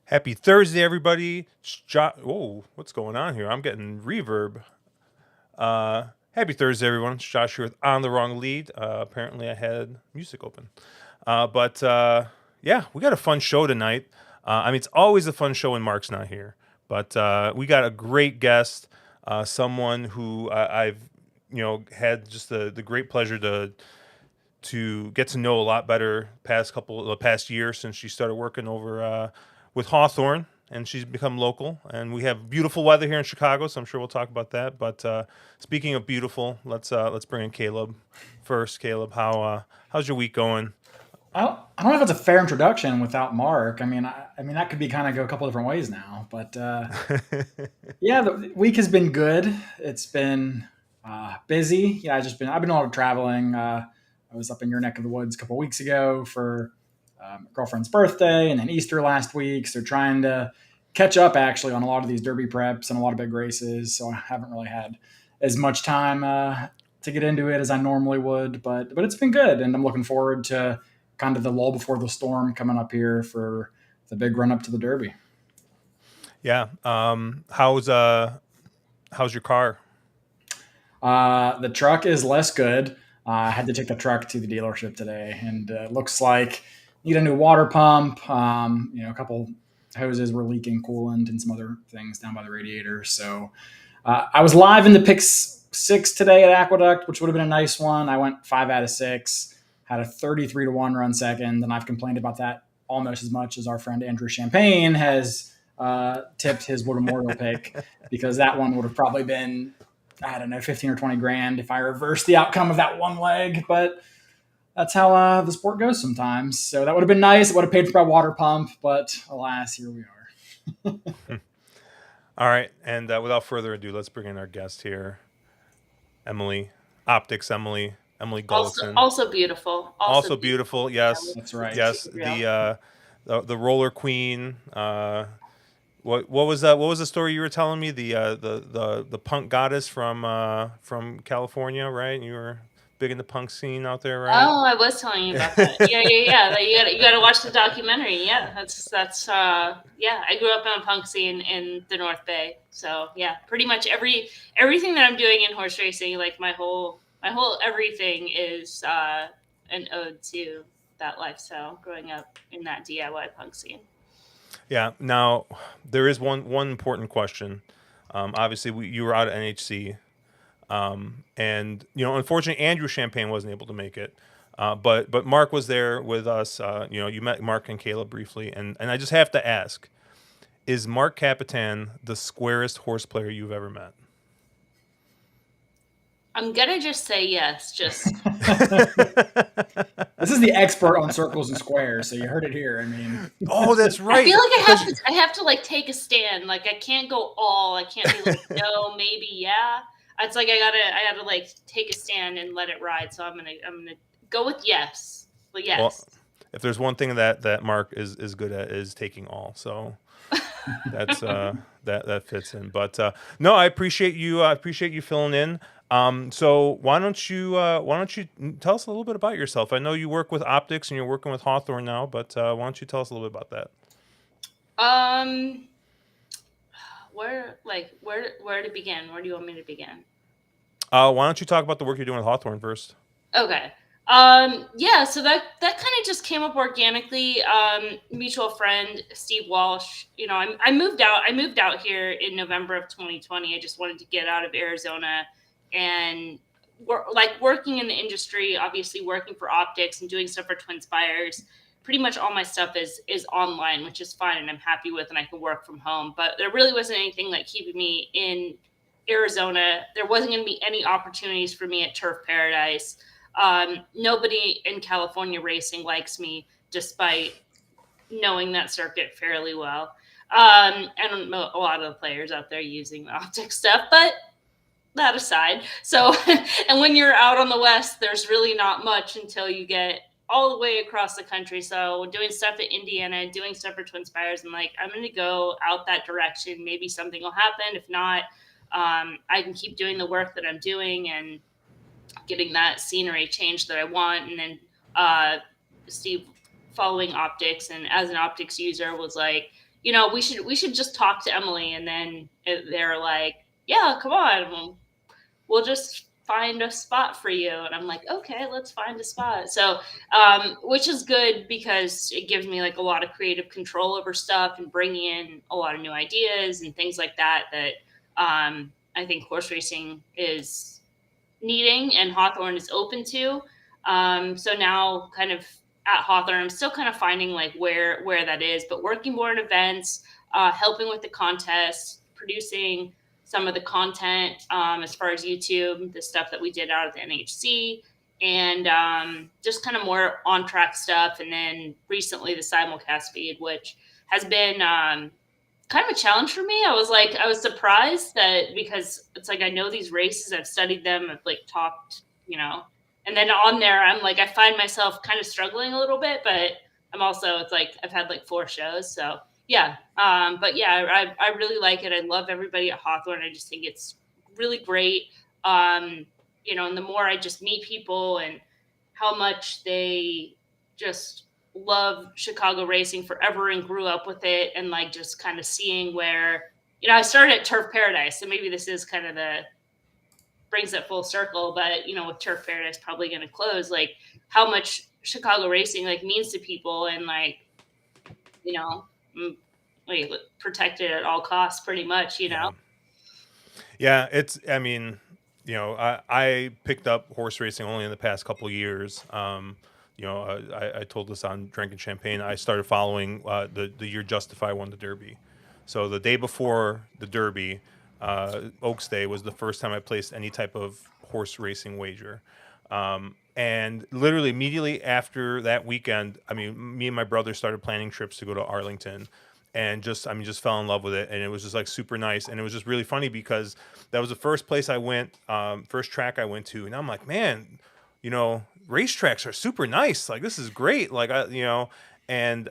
Happy Thursday, everybody. Whoa, what's going on here? I'm getting reverb. Happy Thursday, everyone. It's Josh here with On the Wrong Lead. Apparently, I had music open. But yeah, we got a fun show tonight. I mean, it's always a fun show when Mark's not here. But we got a great guest, someone who I've had just the great pleasure to get to know a lot better past year since she started working over with Hawthorne, and she's become local. And we have beautiful weather here in Chicago, so I'm sure we'll talk about that. But speaking of beautiful, let's bring in Caleb first. Caleb, how's your week going? I don't know if it's a fair introduction without Mark. I mean, that could be kind of go a couple different ways now. But yeah, the week has been good. It's been busy. Yeah, I've been a lot of traveling. I was up in your neck of the woods a couple weeks ago for my girlfriend's birthday, and then Easter last week. So trying to catch up actually on a lot of these derby preps and a lot of big races. So I haven't really had as much time to get into it as I normally would. But it's been good, and I'm looking forward to kind of the lull before the storm coming up here for the big run up to the Derby. Yeah. How's your car? The truck is less good. I had to take the truck to the dealership today, and it looks like need a new water pump. A couple hoses were leaking coolant and some other things down by the radiator. So I was live in the pick 6 today at Aqueduct, which would have been a nice one. I went 5 out of 6. Had a 33-1 run second, and I've complained about that almost as much as our friend Andrew Champagne has tipped his Wood Memorial pick, because that one would have probably been, I don't know, 15 or 20 grand if I reversed the outcome of that one leg. But that's how the sport goes sometimes. So that would have been nice. It would have paid for my water pump, but alas, here we are. All right, and without further ado, let's bring in our guest here, Emily, Emily Gullikson. Also beautiful. Also beautiful. Yes, that's right. Yes, the roller queen. What was that? What was the story you were telling me? The punk goddess from California, right? You were big in the punk scene out there, right? Oh, I was telling you about that. Yeah. You got to watch the documentary. Yeah, that's yeah. I grew up in a punk scene in the North Bay, so yeah, pretty much everything that I'm doing in horse racing, like my whole everything is an ode to that lifestyle growing up in that DIY punk scene. Yeah. Now, there is one important question. Obviously, you were out at NHC, and unfortunately, Andrew Champagne wasn't able to make it. But Mark was there with us. You met Mark and Caleb briefly, and I just have to ask: is Mark Capitan the squarest horse player you've ever met? I'm gonna just say yes. Just this is the expert on circles and squares, so you heard it here. I mean, oh, that's right. I feel like I have to like take a stand. Like I can't go all. I can't be like no, maybe yeah. It's like I gotta like take a stand and let it ride. So I'm gonna go with yes. But yes. Well, if there's one thing that Mark is good at, is taking all. So that's that fits in. But no, I appreciate you. I appreciate you filling in. So why don't you tell us a little bit about yourself? I know you work with Optix and you're working with Hawthorne now, but why don't you tell us a little bit about that? Where to begin? Where do you want me to begin? Why don't you talk about the work you're doing with Hawthorne first? Okay. Yeah, so that kind of just came up organically. Mutual friend Steve Walsh. I moved out here in November of 2020. I just wanted to get out of Arizona and working in the industry, obviously working for Optix and doing stuff for Twinspires. Pretty much all my stuff is online, which is fine and I'm happy with, and I can work from home. But there really wasn't anything like keeping me in Arizona. There wasn't going to be any opportunities for me at Turf Paradise. Nobody in California racing likes me, despite knowing that circuit fairly well. And a lot of the players out there using the Optix stuff, but that aside. So, and when you're out on the West, there's really not much until you get all the way across the country. So doing stuff at Indiana, doing stuff for Twin Spires, I'm like, I'm going to go out that direction. Maybe something will happen. If not, I can keep doing the work that I'm doing and getting that scenery change that I want. And then Steve, following Optix and as an Optix user, was like, we should just talk to Emily. And then they're like, yeah, come on, we'll just find a spot for you. And I'm like, okay, let's find a spot. So, which is good because it gives me like a lot of creative control over stuff and bringing in a lot of new ideas and things like that I think horse racing is needing and Hawthorne is open to. So now kind of at Hawthorne, I'm still kind of finding like where that is, but working more in events, helping with the contest, producing some of the content as far as YouTube, the stuff that we did out at the NHC, and just kind of more on track stuff. And then recently the simulcast feed, which has been kind of a challenge for me. I was surprised that because it's like I know these races, I've studied them, I've like talked, and then on there I'm like I find myself kind of struggling a little bit, but I'm also it's like I've had like 4 shows, so yeah. But yeah, I really like it. I love everybody at Hawthorne. I just think it's really great. And the more I just meet people and how much they just love Chicago racing forever and grew up with it, and like just kind of seeing where, I started at Turf Paradise, so maybe this is kind of brings it full circle, but with Turf Paradise probably going to close, like how much Chicago racing like means to people, and like, protect it at all costs pretty much, Yeah, I picked up horse racing only in the past couple of years. I told this on Drinking Champagne. I started following the year Justify won the Derby. So the day before the Derby, Oaks Day, was the first time I placed any type of horse racing wager. And literally immediately after that weekend, me and my brother started planning trips to go to Arlington, and just fell in love with it. And it was just like super nice. And it was just really funny because that was the first place I went, first track I went to. And I'm like, man, racetracks are super nice. Like, this is great. Like, and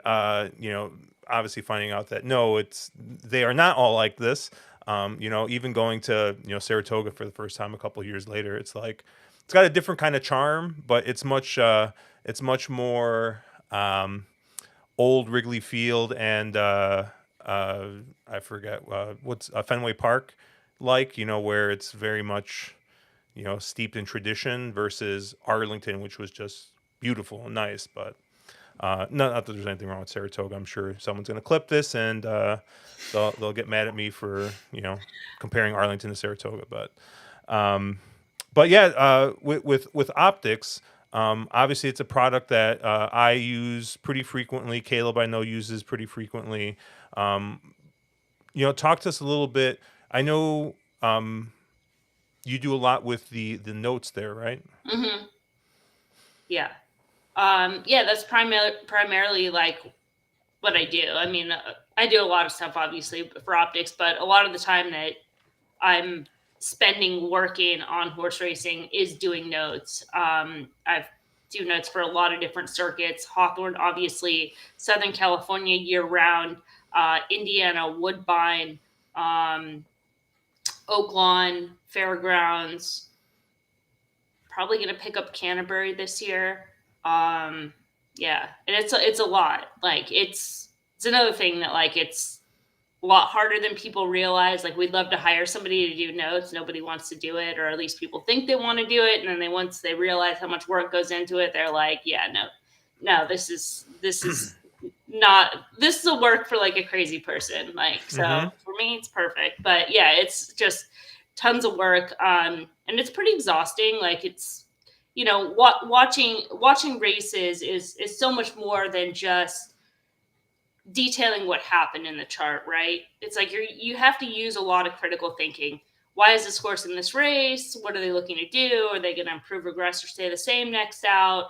obviously finding out that no, they are not all like this. Even going to, Saratoga for the first time a couple of years later, it's like, it's got a different kind of charm, but it's much more, old Wrigley Field and I forget what's Fenway Park like, where it's very much, steeped in tradition, versus Arlington, which was just beautiful and nice. But not that there's anything wrong with Saratoga. I'm sure someone's going to clip this and they'll get mad at me for comparing Arlington to Saratoga. But yeah, with Optix. Obviously, it's a product that I use pretty frequently. Caleb, I know, uses pretty frequently. Talk to us a little bit. I know you do a lot with the notes there, right? Mm-hmm. Yeah. Yeah, that's primarily like what I do. I do a lot of stuff, obviously, for Optix, but a lot of the time that I'm spending working on horse racing is doing notes. I've do notes for a lot of different circuits. Hawthorne, obviously, Southern California year round, Indiana, Woodbine, Oaklawn, Fairgrounds. Probably going to pick up Canterbury this year. Yeah, and it's a lot. Like it's another thing that like it's a lot harder than people realize. Like we'd love to hire somebody to do notes. Nobody wants to do it, or at least people think they want to do it. And then once they realize how much work goes into it, they're like, yeah, no, this is not, this is a work for like a crazy person. Like, so for me, it's perfect, but yeah, it's just tons of work. And it's pretty exhausting. Like it's, watching races is so much more than just detailing what happened in the chart, right? It's like you have to use a lot of critical thinking. Why is this horse in this race? What are they looking to do? Are they going to improve, regress, or stay the same next out?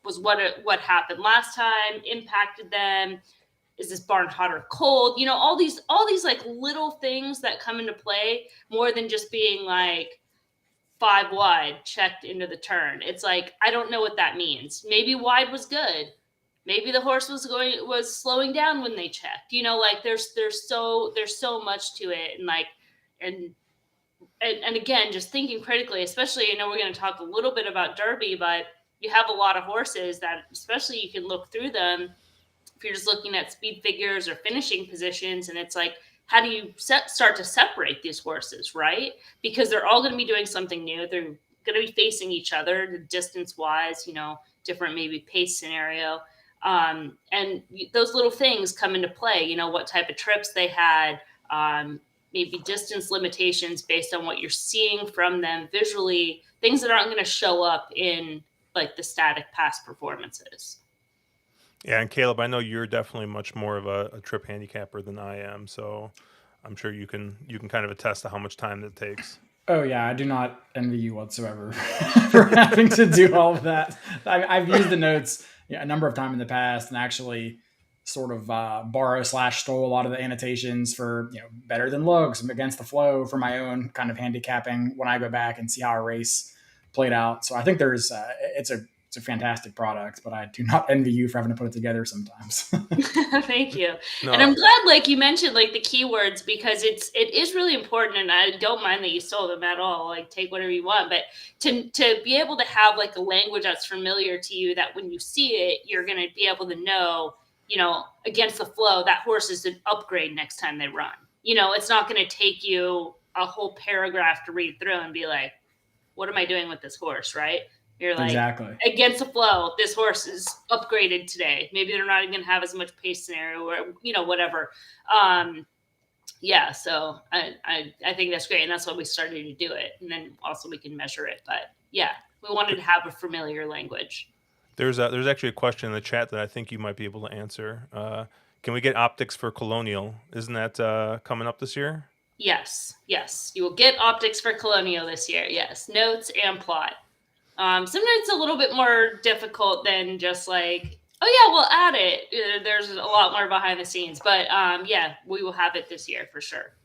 Was what happened last time impacted them? is this barn hot or cold? All these like little things that come into play more than just being like 5 wide checked into the turn. It's like, I don't know what that means. Maybe wide was good. Maybe the horse was slowing down when they checked. Like there's so much to it, and like and again, just thinking critically, especially, we're going to talk a little bit about Derby, but you have a lot of horses that, especially, you can look through them if you're just looking at speed figures or finishing positions, and it's like, how do you start to separate these horses, right? Because they're all going to be doing something new. They're going to be facing each other distance-wise, different maybe pace scenario. And those little things come into play, what type of trips they had, maybe distance limitations based on what you're seeing from them visually, things that aren't going to show up in like the static past performances. Yeah, and Caleb, I know you're definitely much more of a trip handicapper than I am, so I'm sure you can kind of attest to how much time that takes. Oh yeah, I do not envy you whatsoever for having to do all of that. I've used the notes a number of times in the past, and actually sort of borrow/stole a lot of the annotations for better than looks against the flow for my own kind of handicapping when I go back and see how a race played out. So I think there's it's a fantastic product, but I do not envy you for having to put it together sometimes. Thank you. No. And I'm glad, like you mentioned, like the keywords, because it is really important, and I don't mind that you stole them at all. Like, take whatever you want, but to be able to have like a language that's familiar to you, that when you see it, you're going to be able to know, against the flow, that horse is an upgrade next time they run. It's not going to take you a whole paragraph to read through and be like, what am I doing with this horse, right? You're like, exactly. Against the flow, this horse is upgraded today. Maybe they're not even going to have as much pace scenario, or whatever. Yeah, so I think that's great, and that's why we started to do it, and then also we can measure it. But yeah, we wanted to have a familiar language. There's actually a question in the chat that I think you might be able to answer. Can we get optics for Colonial? Isn't that coming up this year? Yes, you will get optics for Colonial this year. Yes, notes and plot. Sometimes it's a little bit more difficult than just like, oh yeah, we'll add it. There's a lot more behind the scenes, but yeah, we will have it this year for sure.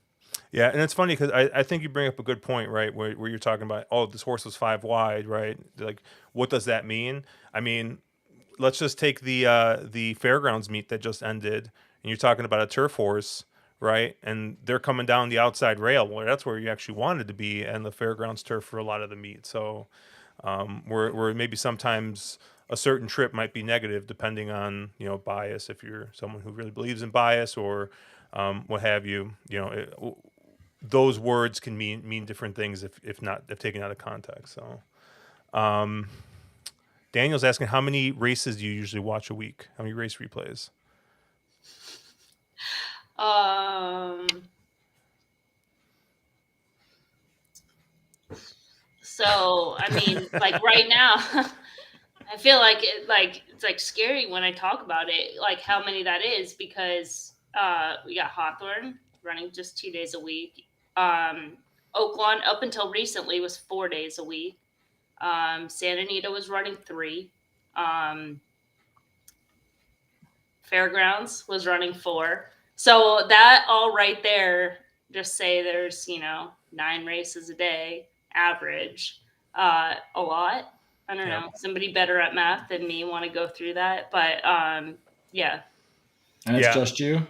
Yeah, and it's funny because I think you bring up a good point, right? Where you're talking about, oh, this horse was 5 wide, right? Like, what does that mean? I mean, let's just take the fairgrounds meet that just ended, and you're talking about a turf horse, right? And they're coming down the outside rail. Well, that's where you actually wanted to be, and the fairgrounds turf for a lot of the meet. So, where maybe sometimes a certain trip might be negative depending on bias, if you're someone who really believes in bias or what have you. Those words can mean different things if taken out of context. So Daniel's asking, how many races do you usually watch a week? How many race replays? So, I mean, like right now, I feel like it's like scary when I talk about it, like how many that is, because we got Hawthorne running just 2 days a week. Oaklawn up until recently was 4 days a week. Santa Anita was running 3. Fairgrounds was running 4. So that all right there, just say there's 9 races a day average. A lot. I don't know. Somebody better at math than me want to go through that, but yeah. And it's just you?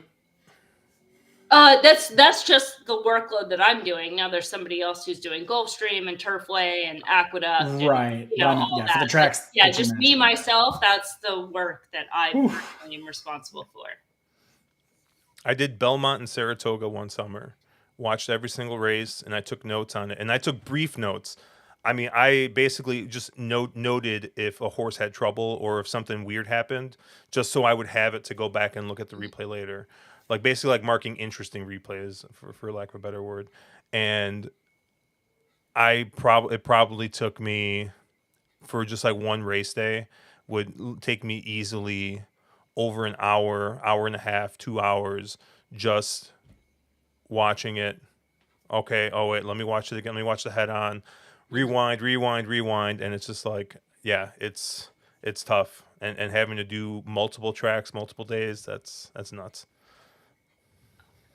That's just the workload that I'm doing. Now there's somebody else who's doing Gulfstream and Turfway and Aqueduct, right? And, all that. For the tracks. But, yeah, just me myself. That's the work that I am responsible for. I did Belmont and Saratoga one summer. Watched every single race, and I took notes on it, and I took brief notes. I mean, I basically just noted if a horse had trouble or if something weird happened, just so I would have it to go back and look at the replay later. Like basically like marking interesting replays, for lack of a better word. And it probably took me, for just like one race day, would take me easily over an hour and a half, 2 hours, just watching it. Okay, oh wait, let me watch it again. Let me watch the head on. Rewind, and it's just like, yeah, it's tough. and having to do multiple tracks, multiple days, that's nuts.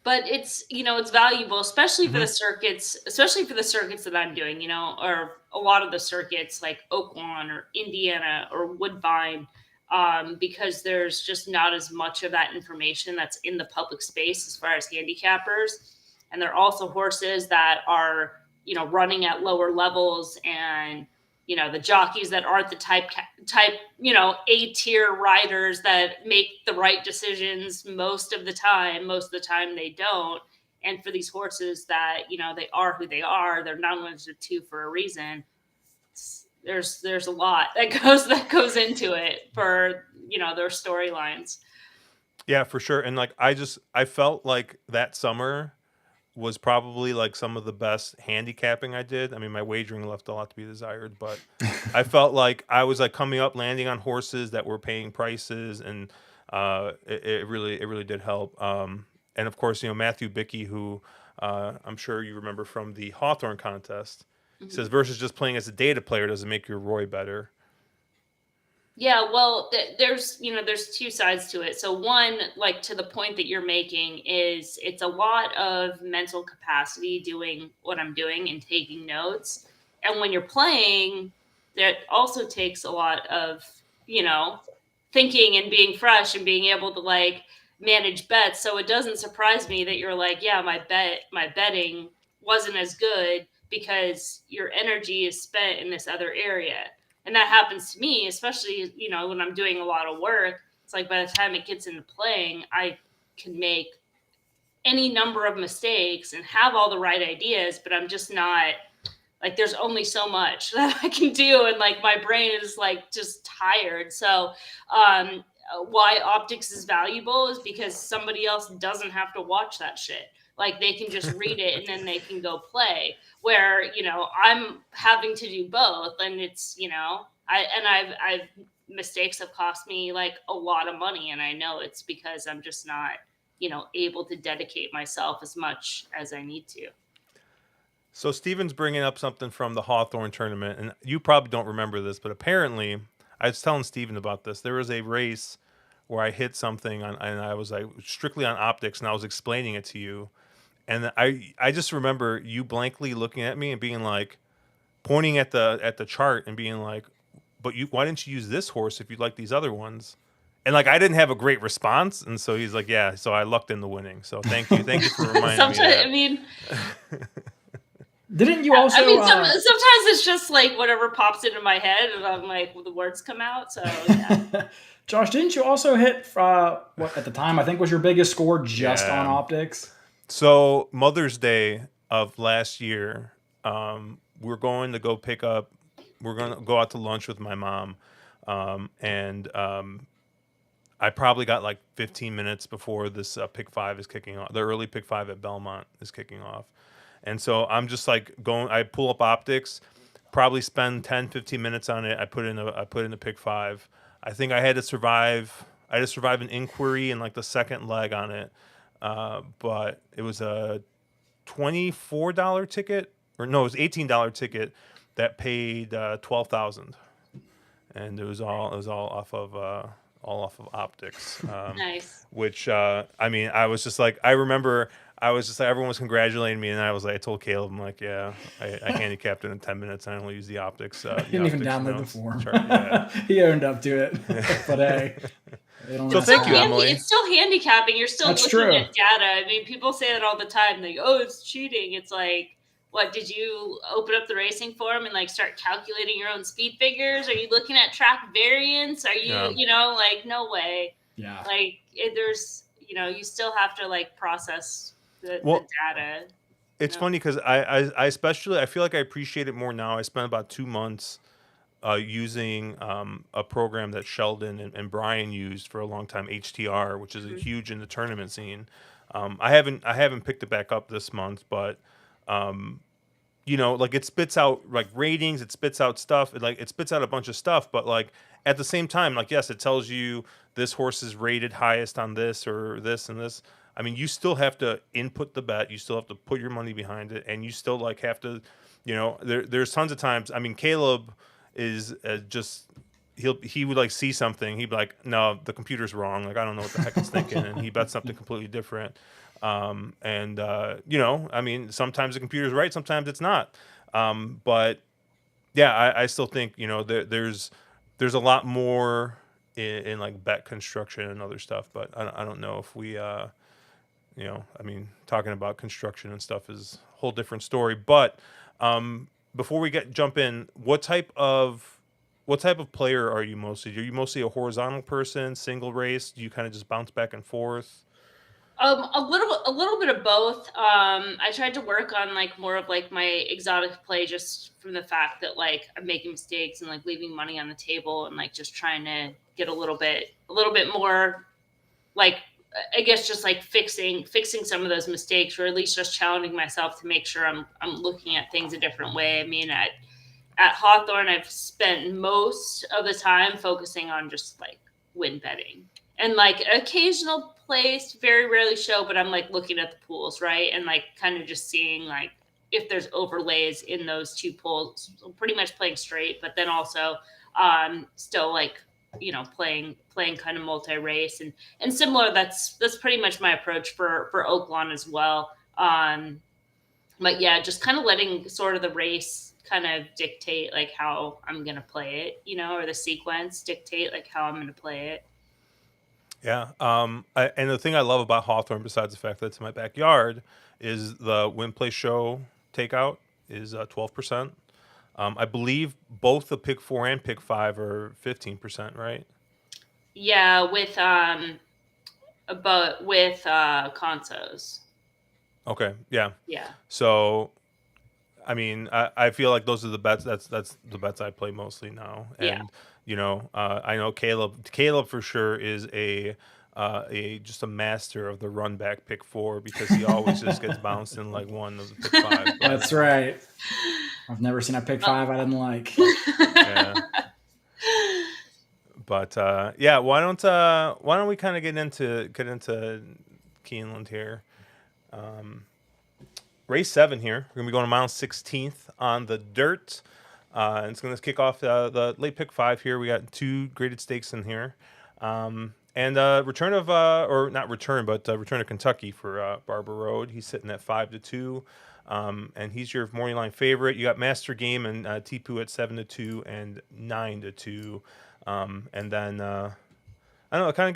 But it's it's valuable, especially for Hmm. the circuits, that I'm doing, or a lot of the circuits like Oaklawn or Indiana or Woodbine, because there's just not as much of that information that's in the public space as far as handicappers, and they're also horses that are running at lower levels, and the jockeys that aren't the type A tier riders that make the right decisions most of the time. Most of the time they don't. And for these horses that they are who they are, they're not limited to for a reason. There's a lot that goes into it for their storylines. Yeah, for sure. And like I felt like that summer was probably like some of the best handicapping I did. I mean, my wagering left a lot to be desired, but I felt like I was like coming up, landing on horses that were paying prices, and it really did help. And of course, Matthew Bickey, who I'm sure you remember from the Hawthorne contest, Mhm. says versus just playing as a data player doesn't make your Roy better. Yeah, well, there's two sides to it. So one, like to the point that you're making, is it's a lot of mental capacity doing what I'm doing and taking notes. And when you're playing, that also takes a lot of, you know, thinking and being fresh and being able to like manage bets. So it doesn't surprise me that you're like, yeah, my betting wasn't as good because your energy is spent in this other area. And that happens to me, especially when I'm doing a lot of work. It's like by the time it gets into playing, I can make any number of mistakes and have all the right ideas, but I'm just not like there's only so much that I can do, and like my brain is like just tired. So why optics is valuable is because somebody else doesn't have to watch that shit. Like they can just read it and then they can go play. Where I'm having to do both, and it's I've mistakes have cost me like a lot of money, and I know it's because I'm just not able to dedicate myself as much as I need to. So Steven's bringing up something from the Hawthorne tournament, and you probably don't remember this, but apparently, I was telling Steven about this. There was a race where I hit something on, and I was like strictly on optics, and I was explaining it to you, and I just remember you blankly looking at me and being like, pointing at the chart and being like, "But why didn't you use this horse if you like these other ones?" And like I didn't have a great response, and so he's like, "Yeah." So I lucked in the winning. So thank you for reminding me of Sometimes, that. I mean, Didn't you also? sometimes it's just like whatever pops into my head, and I'm like, the words come out. So yeah. Josh, didn't you also hit what at the time I think was your biggest score just on Yeah. optics? So Mother's Day of last year, we're going to go pick up. We're going to go out to lunch with my mom, and I probably got like 15 minutes before this pick five is kicking off. The early pick five at Belmont is kicking off, and so I'm just like going. I pull up optics, probably spend 10, 15 minutes on it. I put in the pick five. I think I had to survive. I had to survive an inquiry and like the second leg on it, but it was a $24 ticket, or no, it was $18 ticket that paid 12,000, and it was all off of optics. Nice. Which I mean, I was just like, I remember I was just like, everyone was congratulating me, and I was like, I told Caleb, I'm like, yeah, I handicapped it in 10 minutes, and I only used the optics. He didn't even optics, download the form. chart, yeah. He owned up to it. But hey, they don't So ask thank that. you, Emily. It's still handicapping. You're still That's looking true. at data. I mean, people say that all the time. Like, oh, it's cheating. It's like, what, did you open up the racing form and like start calculating your own speed figures? Are you looking at track variance? Are you, Yeah. like, no way. Yeah. Like, there's, you still have to like process the Well, data. it's funny because I especially, I feel like I appreciate it more now. I spent about 2 months using a program that Sheldon and Brian used for a long time, HTR, which is a huge in the tournament scene. I haven't picked it back up this month, but like it spits out like ratings, it spits out stuff, it spits out a bunch of stuff, but like at the same time, like yes, it tells you this horse is rated highest on this or this and this. I mean, you still have to input the bet, you still have to put your money behind it, and you still like have to, there's tons of times. I mean, Caleb is just he would like see something. He'd be like, no, the computer's wrong. Like I don't know what the heck it's thinking, and he bets something completely different. I mean, sometimes the computer's right, sometimes it's not. But yeah, I still think there's a lot more in like bet construction and other stuff. But I don't know if we I mean, talking about construction and stuff is a whole different story. But before we jump in, what type of player are you mostly? Are you mostly a horizontal person, single race? Do you kind of just bounce back and forth? A little bit of both. I tried to work on like more of like my exotic play, just from the fact that like I'm making mistakes and like leaving money on the table, and like just trying to get a little bit more, like, I guess just like fixing some of those mistakes, or at least just challenging myself to make sure I'm looking at things a different way. I mean, at Hawthorne, I've spent most of the time focusing on just like win betting, and like occasional plays very rarely show, but I'm like looking at the pools, right? And like kind of just seeing like if there's overlays in those two pools, so pretty much playing straight, but then also still like, playing kind of multi-race and similar. That's pretty much my approach for Oaklawn as well. But yeah, just kind of letting sort of the race kind of dictate like how I'm gonna play it, or the sequence dictate like how I'm gonna play it. Yeah. And the thing I love about Hawthorne, besides the fact that it's in my backyard, is the win play show takeout is 12%. I believe both the pick 4 and pick 5 are 15%, right? Yeah, with consos. Okay. Yeah. Yeah. So, I mean, I feel like those are the bets. That's the bets I play mostly now. Yeah. And I know Caleb for sure is a just a master of the run back pick 4 because he always just gets bounced in like one of the pick 5. But, That's right. I've never seen a pick 5 I didn't like. yeah. But yeah, why don't we kind of get into Keeneland here? Race 7 here. We're gonna be going to mile 16th on the dirt. And it's gonna kick off the late pick 5 here. We got 2 graded stakes in here. And return of or not return, but return of Kentucky for Barber Road. He's sitting at 5-2. And he's your morning line favorite. You got Master Game and Tipu at 7-2 and 9-2. And then I don't know. It kind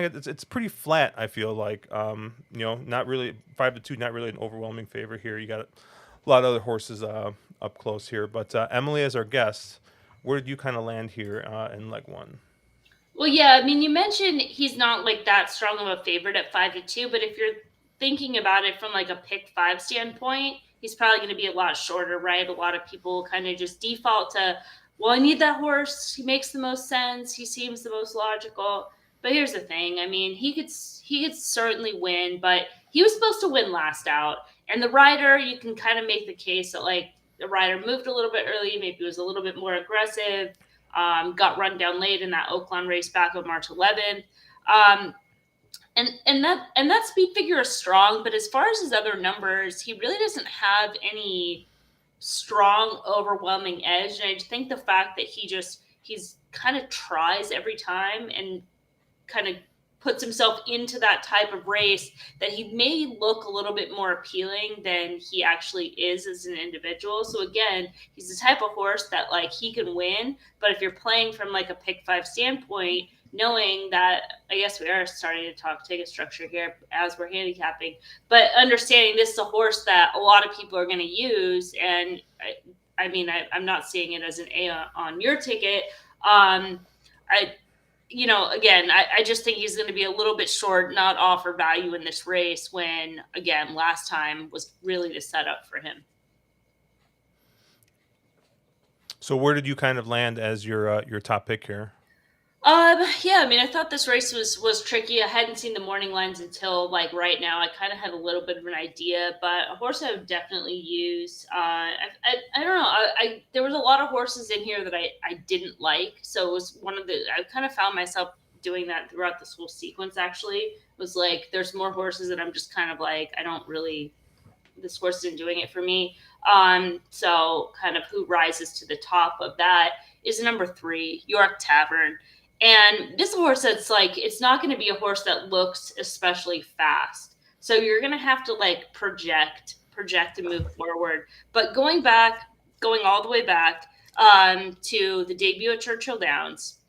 of gets. It's pretty flat. I feel like not really 5-2. Not really an overwhelming favor here. You got a lot of other horses up close here. But Emily, as our guest, where did you kind of land here in leg 1? Well, yeah, I mean, you mentioned he's not like that strong of a favorite at 5-2, but if you're thinking about it from like a pick 5 standpoint, he's probably going to be a lot shorter, right? A lot of people kind of just default to, well, I need that horse. He makes the most sense. He seems the most logical. But here's the thing. I mean, he could certainly win, but he was supposed to win last out. And the rider, you can kind of make the case that like the rider moved a little bit early, maybe was a little bit more aggressive. Got run down late in that Oaklawn race back on March 11th. And that speed figure is strong, but as far as his other numbers, he really doesn't have any strong, overwhelming edge. And I think the fact that he's kind of tries every time and kind of puts himself into that type of race, that he may look a little bit more appealing than he actually is as an individual. So again, he's the type of horse that like he can win, but if you're playing from like a pick 5 standpoint, knowing that, I guess we are starting to talk ticket structure here as we're handicapping, but understanding this is a horse that a lot of people are going to use. And I'm not seeing it as an A on your ticket. I just think he's going to be a little bit short, not offer value in this race when, again, last time was really the setup for him. So where did you kind of land as your top pick here? Yeah, I mean, I thought this race was tricky. I hadn't seen the morning lines until like right now. I kind of had a little bit of an idea, but a horse I've definitely used. I don't know. There was a lot of horses in here that I didn't like, so it was I kind of found myself doing that throughout this whole sequence. Actually, it was like there's more horses that I'm just kind of like I don't really this horse isn't doing it for me. So kind of who rises to the top of that is number 3, York Tavern. And this horse that's like, it's not going to be a horse that looks especially fast. So you're going to have to like project and move forward. But going all the way back to the debut at Churchill Downs,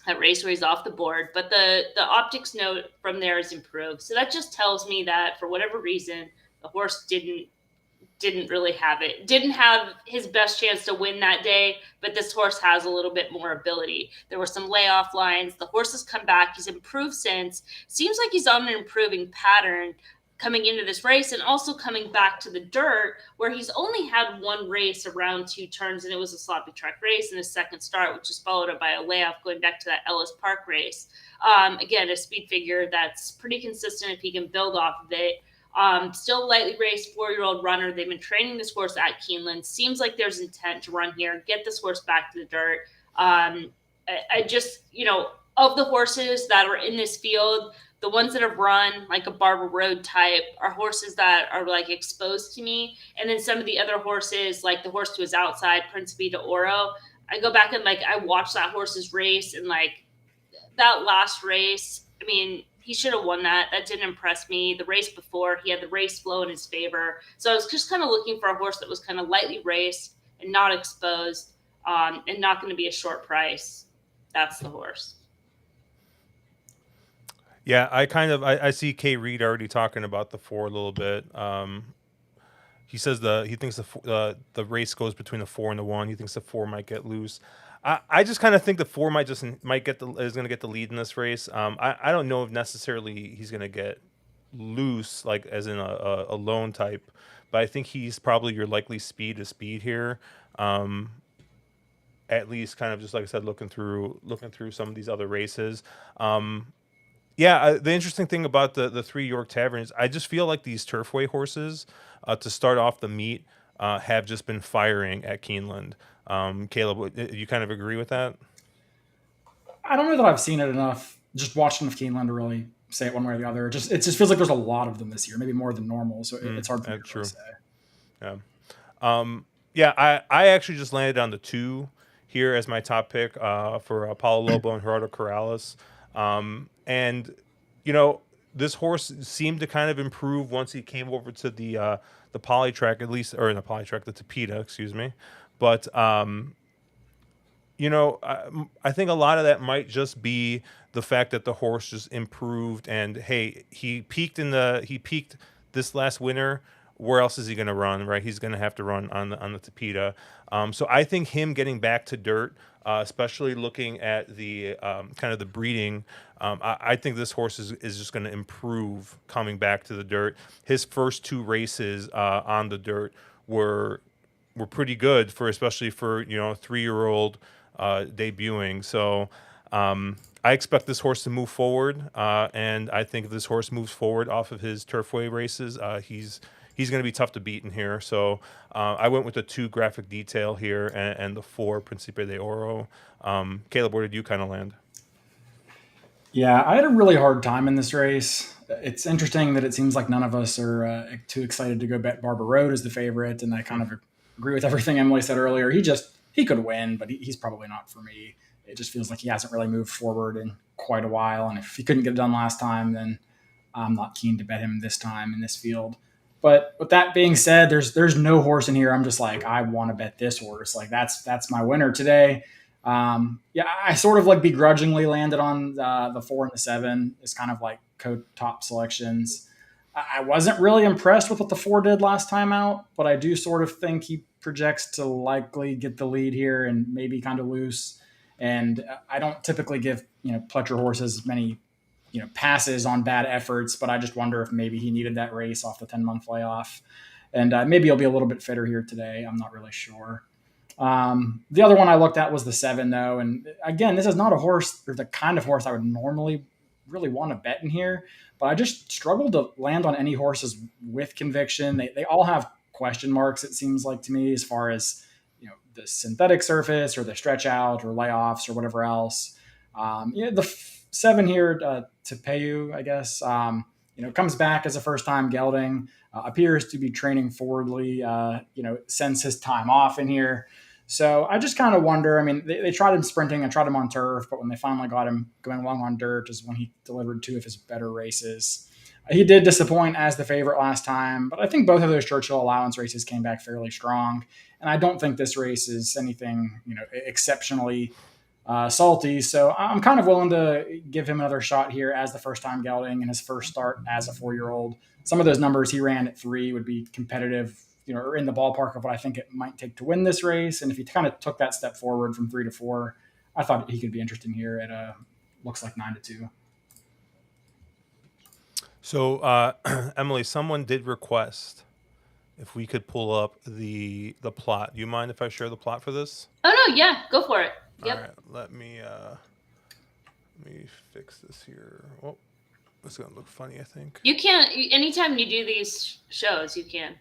that race where he's off the board, but the optics note from there is improved. So that just tells me that for whatever reason, the horse didn't really have it. Didn't have his best chance to win that day, but this horse has a little bit more ability. There were some layoff lines. The horse has come back. He's improved since. Seems like he's on an improving pattern coming into this race, and also coming back to the dirt where he's only had one race around 2 turns, and it was a sloppy track race in his second start, which is followed up by a layoff going back to that Ellis Park race. Again, a speed figure that's pretty consistent if he can build off of it. Still lightly raced 4-year-old runner. They've been training this horse at Keeneland. Seems like there's intent to run here, get this horse back to the dirt. I just, of the horses that are in this field, the ones that have run like a Barber Road type are horses that are like exposed to me. And then some of the other horses, like the horse to his outside, Principe de Oro, I go back and like, I watch that horse's race, and like that last race, I mean, he should have won that. That didn't impress me. The race before, he had the race flow in his favor. So I was just kind of looking for a horse that was kind of lightly raced and not exposed, and not going to be a short price. That's the horse. Yeah, I see K Reed already talking about the 4 a little bit. He says he thinks the race goes between the 4 and the 1. He thinks the 4 might get loose. I just kind of think the 4 is going to get the lead in this race. I don't know if necessarily he's going to get loose, like as in a lone type, but I think he's probably your likely speed here. At least kind of just like I said, looking through some of these other races. The interesting thing about the 3 York Taverns, I just feel like these Turfway horses to start off the meet have just been firing at Keeneland. Caleb, you kind of agree with that? I don't know that I've seen it enough, just watched enough Keeneland to really say it one way or the other. It just feels like there's a lot of them this year, maybe more than normal. So it's hard for me to really say. Yeah. I actually just landed on the 2 here as my top pick for Paulo Lobo and Gerardo Corrales. And this horse seemed to kind of improve once he came over to the poly track, at least, or in the poly track, the Tapeta, excuse me. But I think a lot of that might just be the fact that the horse just improved, and hey, he peaked this last winter. Where else is he going to run, right? He's going to have to run on the Tapeta. So I think him getting back to dirt, especially looking at the kind of the breeding, I think this horse is just going to improve coming back to the dirt. His first 2 races on the dirt were pretty good especially for a 3-year-old debuting. So I expect this horse to move forward, and I think if this horse moves forward off of his Turfway races, he's going to be tough to beat in here. So I went with the 2 Graphic Detail here and the 4 Principe de Oro. Caleb, where did you kind of land? Yeah, I had a really hard time in this race. It's interesting that it seems like none of us are too excited to go bet Barber Road as the favorite, and I kind of agree with everything Emily said earlier. He could win, but he's probably not for me. It just feels like he hasn't really moved forward in quite a while, and if he couldn't get it done last time, then I'm not keen to bet him this time in this field. But with that being said, there's no horse in here I'm just like, I want to bet this horse. Like that's my winner today. I sort of like begrudgingly landed on the 4 and the 7 is kind of like top selections. I wasn't really impressed with what the 4 did last time out, but I do sort of think he projects to likely get the lead here and maybe kind of loose. And I don't typically give Pletcher horses many passes on bad efforts, but I just wonder if maybe he needed that race off the 10-month layoff, and maybe he'll be a little bit fitter here today. I'm not really sure. The other one I looked at was the 7, though, and again, this is not a horse or the kind of horse I would normally really want to bet in here, but I just struggled to land on any horses with conviction. They all have question marks, it seems like to me, as far as the synthetic surface or the stretch out or layoffs or whatever else. The 7 here, Tepeyu, I guess. comes back as a first-time gelding, appears to be training forwardly, since his time off in here. So I just kind of wonder. I mean, they tried him sprinting and tried him on turf, but when they finally got him going long on dirt is when he delivered two of his better races. He did disappoint as the favorite last time, but I think both of those Churchill allowance races came back fairly strong. And I don't think this race is anything, exceptionally salty. So I'm kind of willing to give him another shot here as the first-time gelding in his first start as a 4-year-old. Some of those numbers he ran at 3 would be competitive, or in the ballpark of what I think it might take to win this race. And if he kind of took that step forward from 3 to 4, I thought he could be interesting here at looks like 9-2. So, Emily, someone did request if we could pull up the plot. Do you mind if I share the plot for this? Oh no, yeah, go for it. Yep. All right, let me fix this here. Oh, it's gonna look funny, I think. You can't. Anytime you do these shows, you can.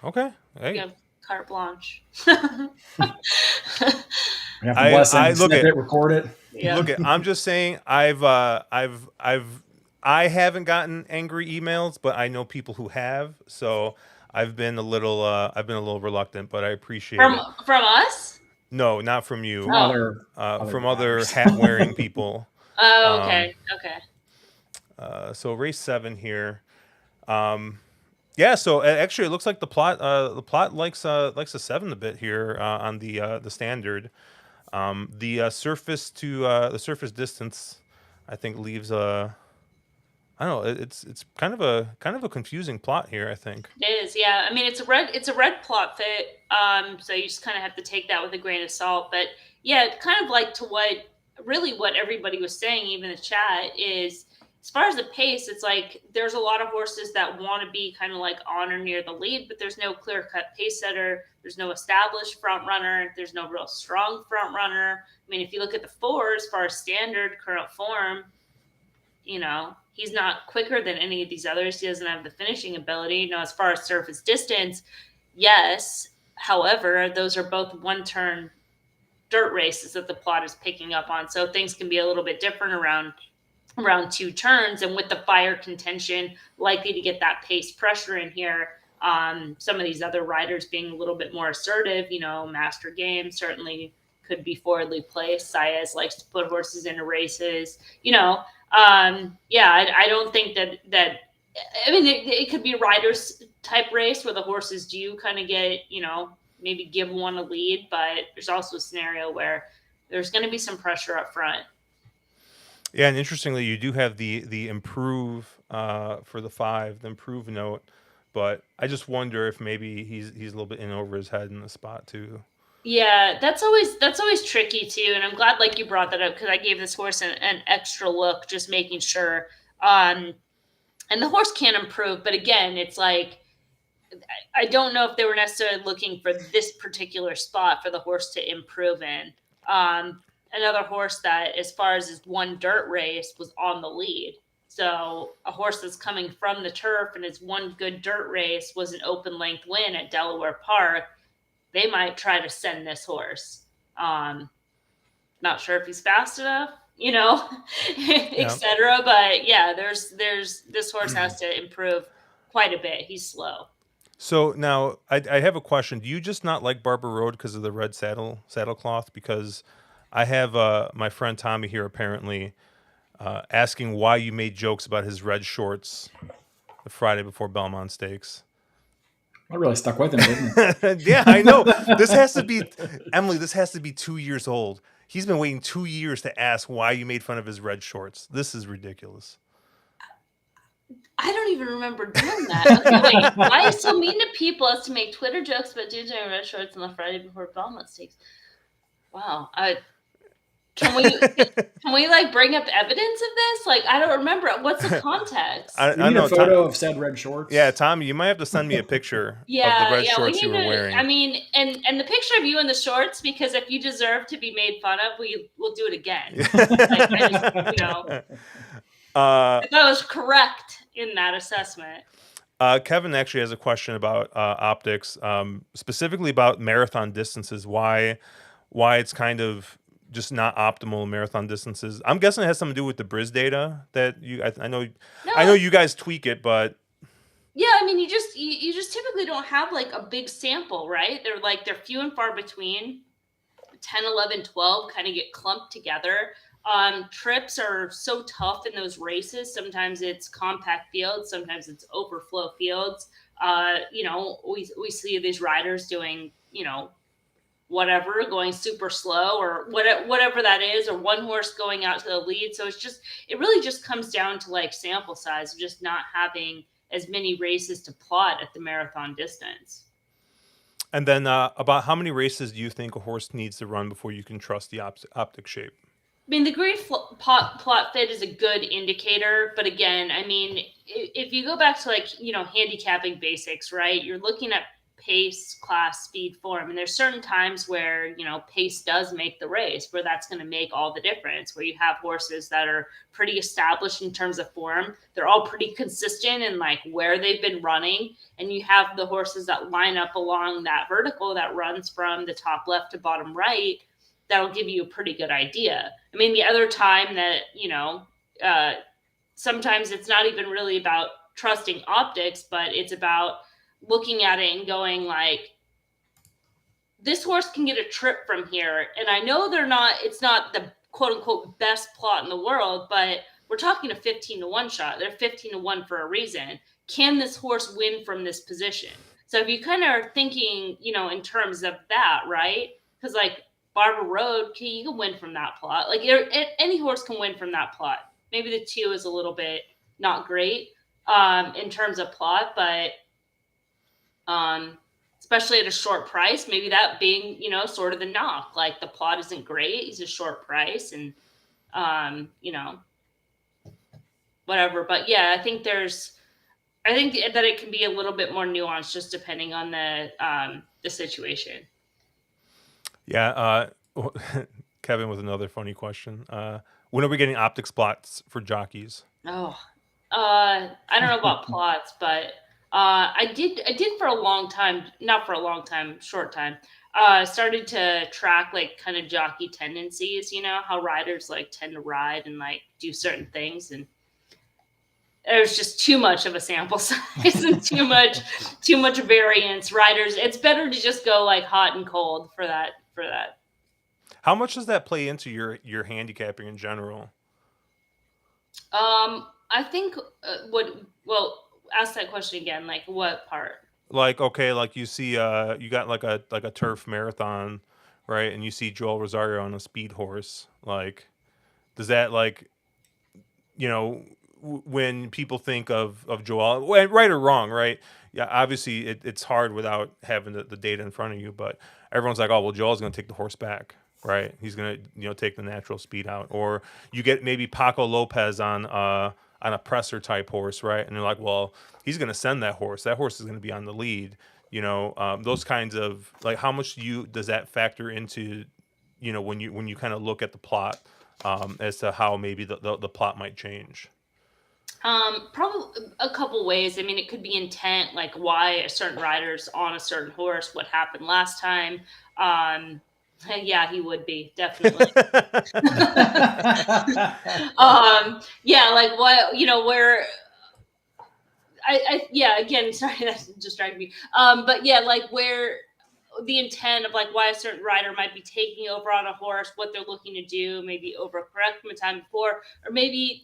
Okay. Hey. You have carte blanche. We have to bless him, look snip at it, record it. Yeah. Look at. I'm just saying. I haven't gotten angry emails, but I know people who have. So I've been a little reluctant, but I appreciate it. From us? No, not from you. From Other hat-wearing people. Oh, okay. Okay. So race 7 here. Yeah. So actually, it looks like the plot likes a 7 a bit here on the standard. The surface distance, I think, leaves a. I don't know. It's kind of a confusing plot here, I think. It is, yeah. I mean, it's a red plot fit. So you just kind of have to take that with a grain of salt. But yeah, kind of like to what everybody was saying, even the chat, is as far as the pace, it's like there's a lot of horses that want to be kind of like on or near the lead, but there's no clear-cut pace setter. There's no established front runner. There's no real strong front runner. I mean, if you look at the 4 as far as standard current form, he's not quicker than any of these others. He doesn't have the finishing ability. As far as surface distance, yes. However, those are both one-turn dirt races that the plot is picking up on. So things can be a little bit different around 2 turns. And with the fire contention likely to get that pace pressure in here, some of these other riders being a little bit more assertive, Master Game certainly could be forwardly placed. Saez likes to put horses into races, I don't think that I mean, it could be a rider's type race where the horses do kind of get, maybe give one a lead, but there's also a scenario where there's going to be some pressure up front. Yeah, and interestingly, you do have the improve for the 5, the improve note, but I just wonder if maybe he's a little bit in over his head in the spot too. Yeah, that's always tricky too, and I'm glad you brought that up because I gave this horse an extra look, just making sure. And the horse can improve, but again, it's like I don't know if they were necessarily looking for this particular spot for the horse to improve in. Another horse that, as far as his one dirt race, was on the lead. So a horse that's coming from the turf and his one good dirt race was an open length win at Delaware Park. They might try to send this horse. Not sure if he's fast enough, etc. But yeah, there's this horse has to improve quite a bit. He's slow. So now I have a question. Do you just not like Barber Road because of the red saddlecloth? Because I have my friend Tommy here apparently asking why you made jokes about his red shorts the Friday before Belmont Stakes. I really stuck with him, didn't it? Yeah, I know. This has to be, Emily, this has to be 2 years old. He's been waiting 2 years to ask why you made fun of his red shorts. This is ridiculous. I don't even remember doing that. Okay, wait, why are you so mean to people as to make Twitter jokes about dudes wearing red shorts on the Friday before Belmont Stakes? Wow. Can we bring up evidence of this? I don't remember. What's the context? I need a photo of said red shorts. Yeah, Tommy, you might have to send me a picture of the red shorts you were wearing. I mean, and the picture of you in the shorts, because if you deserve to be made fun of, we'll do it again. If I was correct in that assessment. Kevin actually has a question about optics, specifically about marathon distances. Why it's kind of just not optimal in marathon distances? I'm guessing it has something to do with the Briz data that you. I know you guys tweak it, but yeah, I mean, you just typically don't have like a big sample, right? They're few and far between. 10, 11, 12 kind of get clumped together. Trips are so tough in those races. Sometimes it's compact fields, sometimes it's overflow fields. We see these riders doing, whatever, going super slow or whatever that is, or one horse going out to the lead. So it really just comes down to like sample size, just not having as many races to plot at the marathon distance. And then about how many races do you think a horse needs to run before you can trust the optic shape? I mean, the grade plot fit is a good indicator, but again, I mean, if you go back to like, handicapping basics, right? You're looking at pace, class, speed, form, and there's certain times where, pace does make the race, where that's going to make all the difference, where you have horses that are pretty established in terms of form. They're all pretty consistent in like where they've been running. And you have the horses that line up along that vertical that runs from the top left to bottom right. That'll give you a pretty good idea. I mean, the other time that, sometimes it's not even really about trusting optics, but it's about looking at it and going like, this horse can get a trip from here. And I know it's not the quote unquote best plot in the world, but we're talking a 15-1 shot. They're 15-1 for a reason. Can this horse win from this position? So if you kind of are thinking, in terms of that, right? Because like, Barber Road, you can win from that plot. Like any horse can win from that plot. Maybe the 2 is a little bit not great in terms of plot, but especially at a short price, maybe that being, sort of the knock. Like the plot isn't great. He's a short price and, whatever. But yeah, I think that it can be a little bit more nuanced just depending on the situation. Yeah, Kevin with another funny question. When are we getting optics plots for jockeys? Oh, I don't know about plots, but I did for a long time, not for a long time, short time. Started to track like kind of jockey tendencies, how riders like tend to ride and like do certain things, and there's just too much of a sample size and too much variance. Riders, it's better to just go like hot and cold for that. How much does that play into your handicapping in general? I think ask that question again. Like what part? Like, okay, like you see, you got like a turf marathon, right? And you see Joel Rosario on a speed horse. Like, does that like, when people think of Joel, right or wrong, right? Yeah, obviously it's hard without having the data in front of you, but everyone's like, oh, well, Joel's going to take the horse back, right? He's going to, take the natural speed out. Or you get maybe Paco Lopez on a presser type horse, right? And they're like, well, he's going to send that horse. That horse is going to be on the lead. Those kinds of like, how much does that factor into, when you kind of look at the plot as to how maybe the plot might change? Probably a couple ways. I mean, it could be intent, like why a certain rider's on a certain horse, what happened last time. Yeah, he would be definitely. Yeah, like what, where yeah, again, sorry, that distracted me. But yeah, like where the intent of like why a certain rider might be taking over on a horse, what they're looking to do, maybe overcorrect from a time before, or maybe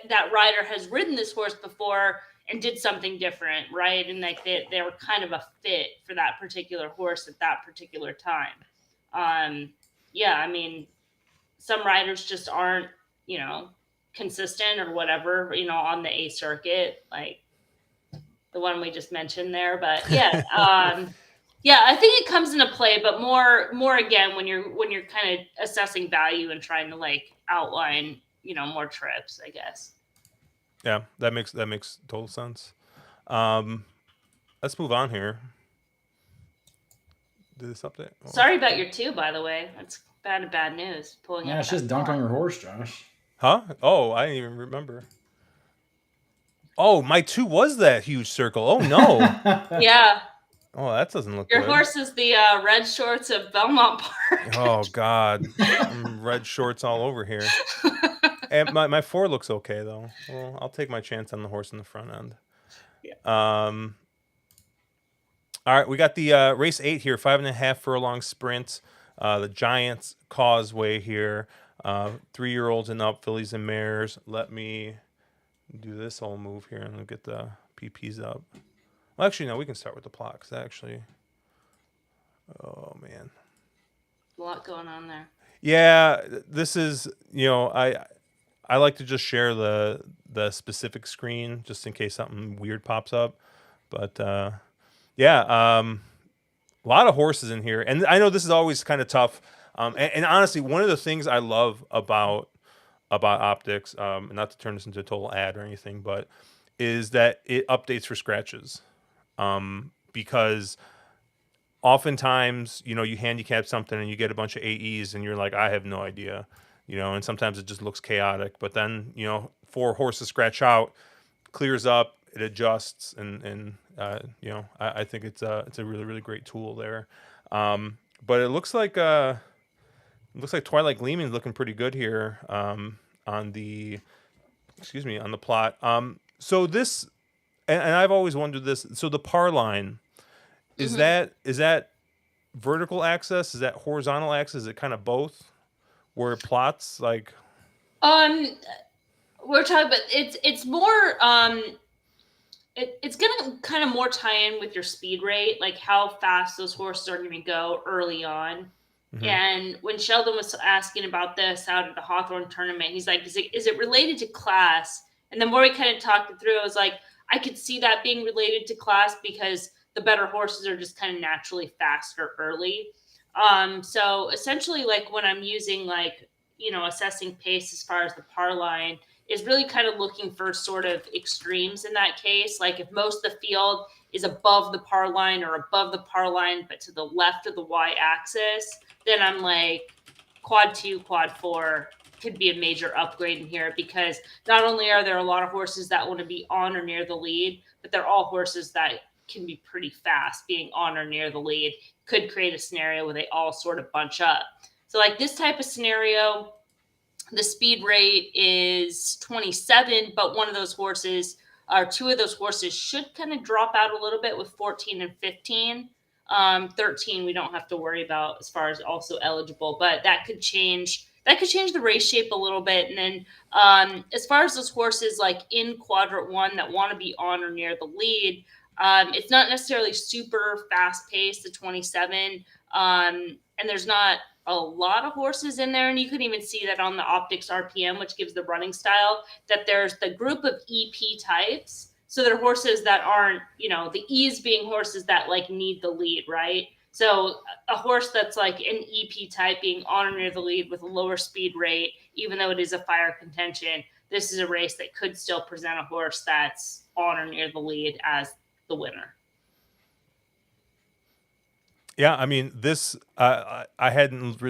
that rider has ridden this horse before and did something different, right? And like they were kind of a fit for that particular horse at that particular time. Yeah, I mean, some riders just aren't, consistent or whatever, on the A circuit, like the one we just mentioned there. But yeah, yeah, I think it comes into play, but more again when you're kind of assessing value and trying to like outline, more trips, I guess. Yeah, that makes total sense. Let's move on here. Do this update. Oh. Sorry about your 2, by the way. That's bad news. Yeah, it's just dunked on your horse, Josh. Huh? Oh, I didn't even remember. Oh, my 2 was that huge circle. Oh no. Yeah. Oh, that doesn't look Your good. horse is the red shorts of Belmont Park. Oh God, red shorts all over here. And my 4 looks okay though. Well, I'll take my chance on the horse in the front end. Yeah. All right, we got the race 8 here, 5.5 furlong sprint. The Giants Causeway here. 3-year-olds and up, fillies and mares. Let me do this whole move here and get the PPs up. Well, actually, no, we can start with the plot because actually, oh man, A lot going on there. yeah, this is I like to just share the specific screen just in case something weird pops up, but yeah, a lot of horses in here, and I know this is always kind of tough. And honestly, one of the things I love about Optics, and not to turn this into a total ad or anything, but is that it updates for scratches. Because oftentimes, you handicap something and you get a bunch of AEs and you're like, I have no idea, and sometimes it just looks chaotic. But then, 4 horses scratch out, clears up, it adjusts, and I think it's a really, really great tool there. But it looks like Twilight Gleaming is looking pretty good here on the plot. So this, and I've always wondered this. So the par line, is that vertical axis? Is that horizontal axis? Is it kind of both? Where it plots like? We're talking about it's more it's gonna kind of more tie in with your speed rate, like how fast those horses are gonna go early on. Mhm. And when Sheldon was asking about this out at the Hawthorne tournament, he's like, is it related to class? And the more we kind of talked it through, I was like, I could see that being related to class because the better horses are just kind of naturally faster early. So essentially, like when I'm using assessing pace as far as the par line is really kind of looking for sort of extremes in that case. Like if most of the field is above the par line or above the par line, but to the left of the Y axis, then I'm like quad 2, quad 4 could be a major upgrade in here because not only are there a lot of horses that want to be on or near the lead, but they're all horses that can be pretty fast. Being on or near the lead could create a scenario where they all sort of bunch up. So like this type of scenario, the speed rate is 27, but one of those horses or 2 of those horses should kind of drop out a little bit with 14 and 15. 13 we don't have to worry about as far as also eligible, but that could change the race shape a little bit. And then as far as those horses like in quadrant 1 that want to be on or near the lead, it's not necessarily super fast paced, the 27, and there's not a lot of horses in there. And you can even see that on the Optics RPM, which gives the running style, that there's the group of EP types. So they're horses that aren't, the E's being horses that like need the lead, right? So a horse that's like an EP type being on or near the lead with a lower speed rate, even though it is a fire contention, this is a race that could still present a horse that's on or near the lead as the winner. Yeah, I mean this. I hadn't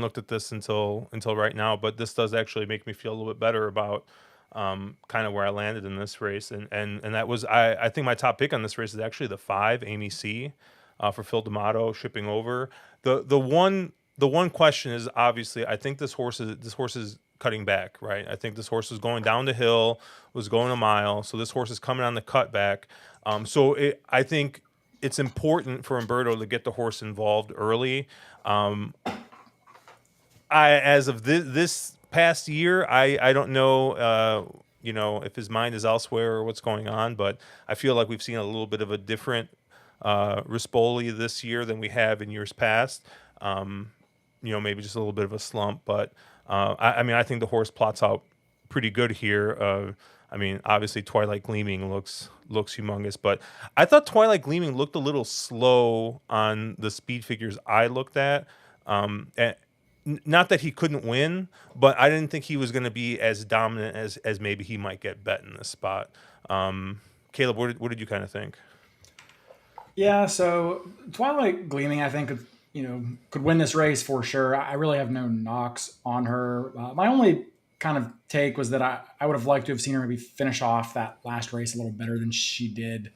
looked at this until right now, but this does actually make me feel a little bit better about kind of where I landed in this race, and that was I think my top pick on this race is actually the 5 Amy C for Phil D'Amato shipping over. The one question is obviously I think this horse is cutting back, right? I think this horse was going down the hill, was going a mile, so this horse is coming on the cutback. I think it's important for Umberto to get the horse involved early. As of this past year, I don't know, if his mind is elsewhere or what's going on, but I feel like we've seen a little bit of a different Rispoli this year than we have in years past. Maybe just a little bit of a slump, but I think the horse plots out pretty good here. Obviously Twilight Gleaming looks humongous, but I thought Twilight Gleaming looked a little slow on the speed figures I looked at. Not that he couldn't win, but I didn't think he was going to be as dominant as maybe he might get bet in this spot. Caleb, what did you kind of think? Yeah, so Twilight Gleaming, I think, could win this race for sure. I really have no knocks on her. My only kind of take was that I would have liked to have seen her maybe finish off that last race a little better than she did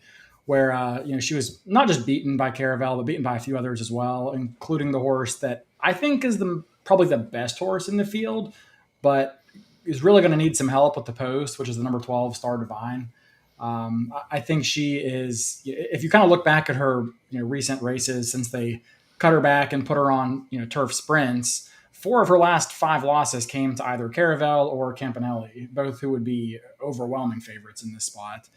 where she was not just beaten by Caravel, but beaten by a few others as well, including the horse that I think is probably the best horse in the field, but is really going to need some help with the post, which is the number 12 Star Divine. I think she is. If you kind of look back at her recent races since they cut her back and put her on turf sprints, 4 of her last 5 losses came to either Caravel or Campanelli, both who would be overwhelming favorites in this spot.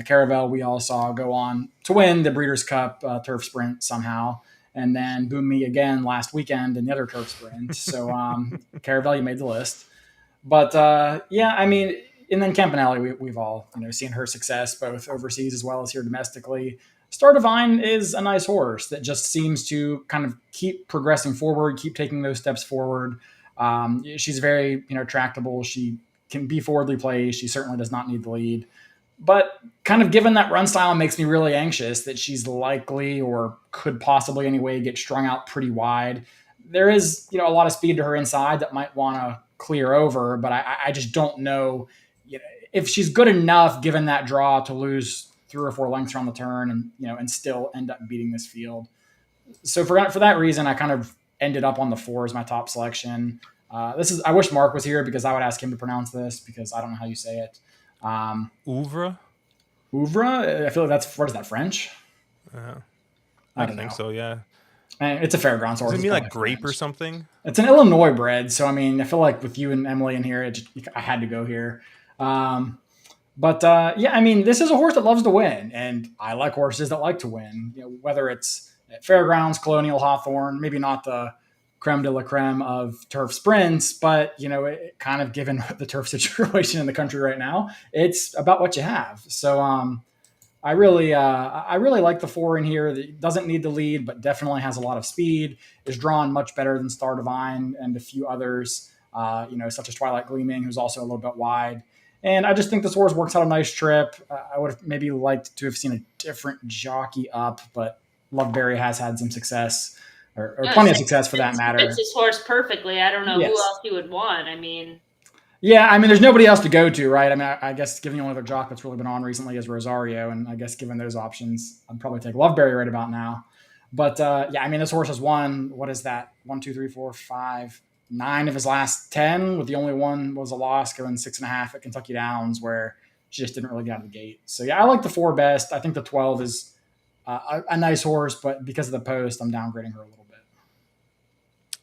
Caravel, we all saw go on to win the Breeders' Cup turf sprint somehow, and then boom me again last weekend in the other turf sprint. So Caravel, you made the list. But and then Campanelli, we've all seen her success both overseas as well as here domestically. Star Divine is a nice horse that just seems to kind of keep progressing forward, keep taking those steps forward. She's very tractable. She can be forwardly placed. She certainly does not need the lead. But kind of given that run style makes me really anxious that she's likely or could possibly anyway get strung out pretty wide. There is a lot of speed to her inside that might want to clear over, but I just don't know if she's good enough given that draw to lose 3 or 4 lengths around the turn and still end up beating this field. So for that reason, I kind of ended up on the 4 as my top selection. I wish Mark was here because I would ask him to pronounce this because I don't know how you say it. Ouvre? Ouvre? I feel like what is that, French? I don't think so, yeah. And it's a fairgrounds horse. Does it mean like grape French or something? It's an Illinois bred, so I mean, I feel like with you and Emily in here, I had to go here. This is a horse that loves to win, and I like horses that like to win. Whether it's at fairgrounds, Colonial, Hawthorne, maybe not the creme de la creme of turf sprints, but it kind of given the turf situation in the country right now, it's about what you have. So I really like the 4 in here that doesn't need the lead, but definitely has a lot of speed, is drawn much better than Star Divine and a few others, such as Twilight Gleaming, who's also a little bit wide. And I just think this horse works out a nice trip. I would have maybe liked to have seen a different jockey up, but Loveberry has had some success, or plenty of success for that matter. Fits his horse perfectly. I don't know who else you would want. There's nobody else to go to, right? I mean, I guess given the only other jock that's really been on recently is Rosario, and I guess given those options, I'd probably take Loveberry right about now. But this horse has won, what is that? 1, 2, 3, 4, 5, 9 of his last 10, with the only one was a loss going 6.5 at Kentucky Downs, where she just didn't really get out of the gate. So I like the 4 best. I think the 12 is a nice horse, but because of the post, I'm downgrading her a little bit.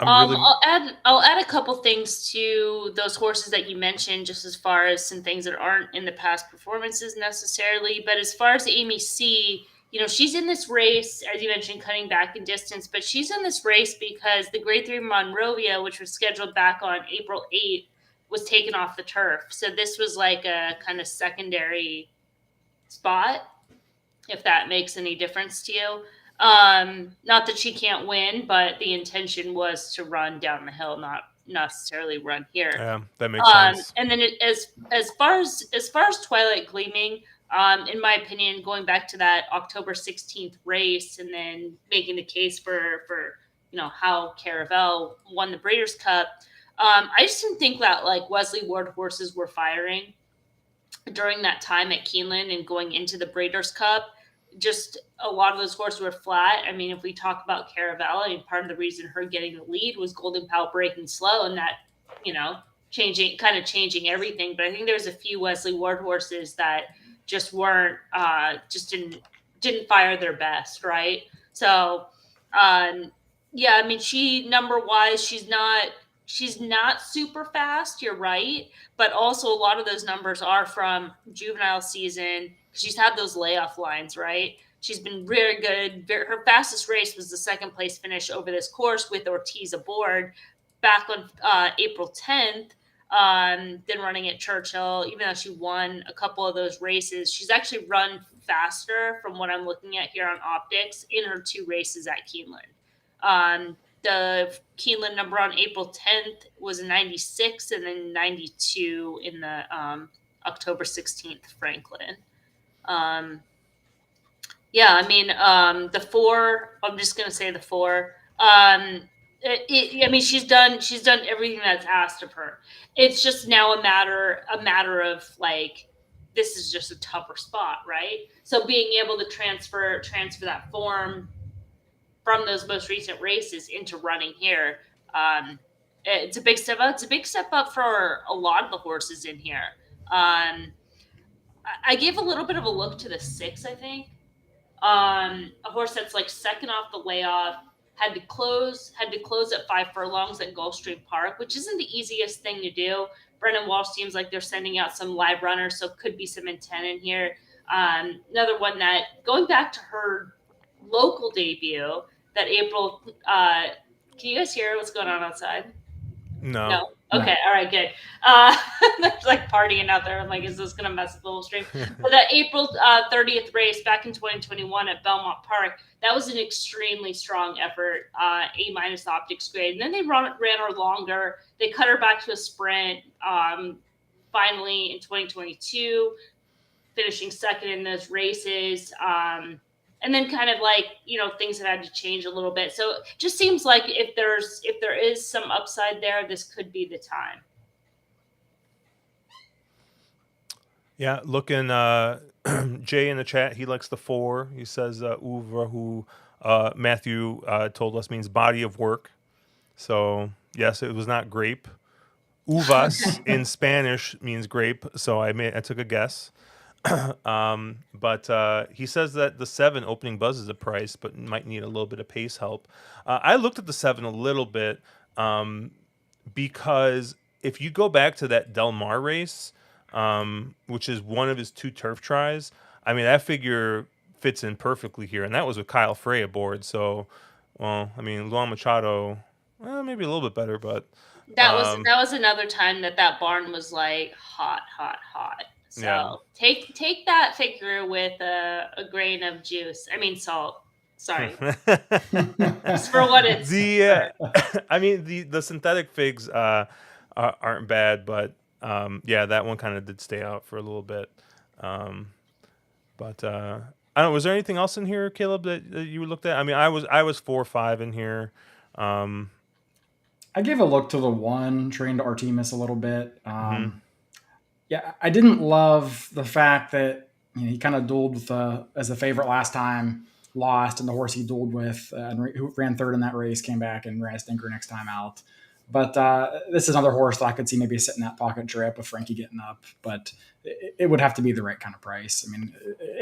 I'll add a couple things to those horses that you mentioned, just as far as some things that aren't in the past performances necessarily. But as far as Amy C, she's in this race, as you mentioned, cutting back in distance, but she's in this race because the Grade 3 Monrovia, which was scheduled back on April 8th, was taken off the turf. So this was like a kind of secondary spot, if that makes any difference to you. Not that she can't win, but the intention was to run down the hill, not necessarily run here. Yeah, that makes sense. And then as far as Twilight Gleaming, in my opinion, going back to that October 16th race and then making the case for how Caravel won the Breeders' Cup, I just didn't think that like Wesley Ward horses were firing during that time at Keeneland and going into the Breeders' Cup. Just a lot of those horses were flat. I mean, if we talk about Caravel, part of the reason her getting the lead was Golden Pal breaking slow and that, changing everything. But I think there's a few Wesley Ward horses that just weren't, didn't fire their best, right? So, she number wise, she's not super fast. You're right, but also a lot of those numbers are from juvenile season. She's had those layoff lines, right? She's been very good. Her fastest race was the 2nd place finish over this course with Ortiz aboard back on April 10th. Then running at Churchill, even though she won a couple of those races, she's actually run faster from what I'm looking at here on Optics in her 2 races at Keeneland. The Keeneland number on April 10th was a 96 and then 92 in the October 16th Franklin. The 4, I'm just going to say the 4. She's done everything that's asked of her. It's just now a matter of like this is just a tougher spot, right? So being able to transfer that form from those most recent races into running here, it's a big step up. It's a big step up for a lot of the horses in here. I gave a little bit of a look to the 6, I think. A horse that's like second off the layoff, had to close at 5 furlongs at Gulfstream Park, which isn't the easiest thing to do. Brendan Walsh seems like they're sending out some live runners, so could be some intent in here. Another one that, going back to her local debut, that April. Can you guys hear what's going on outside? No. Okay. All right. Good. There's like partying out there. I'm like, is this going to mess with the whole stream? But that April 30th race back in 2021 at Belmont Park, that was an extremely strong effort. A- optics grade. And then they ran her longer. They cut her back to a sprint. Finally in 2022, finishing second in those races. And then kind of like, things have had to change a little bit. So it just seems like if there is some upside there, this could be the time. Yeah, looking Jay in the chat, he likes the 4. He says oeuvre, who Matthew told us means body of work. So yes, it was not grape. Uvas in Spanish means grape, so I took a guess. But he says that the 7 opening buzz is a price, but might need a little bit of pace help. I looked at the 7 a little bit because if you go back to that Del Mar race, which is one of his 2 turf tries, I mean, that figure fits in perfectly here, and that was with Kyle Frey aboard. So, well, I mean, Luan Machado, maybe a little bit better, but that was another time that barn was like hot. So yeah. Take that figure with a grain of juice. I mean salt. Sorry. Just for what it's I mean the synthetic figs aren't bad, but yeah, that one kind of did stay out for a little bit. But I don't know, was there anything else in here, Caleb, that you looked at? I mean, I was 4 or 5 in here. I gave a look to the 1, trained Artemis a little bit. Yeah, I didn't love the fact that he kind of dueled with as a favorite last time, lost, and the horse he dueled with who ran 3rd in that race came back and ran a stinker next time out. But this is another horse that I could see maybe sitting that pocket trip with Frankie getting up, but it would have to be the right kind of price. I mean,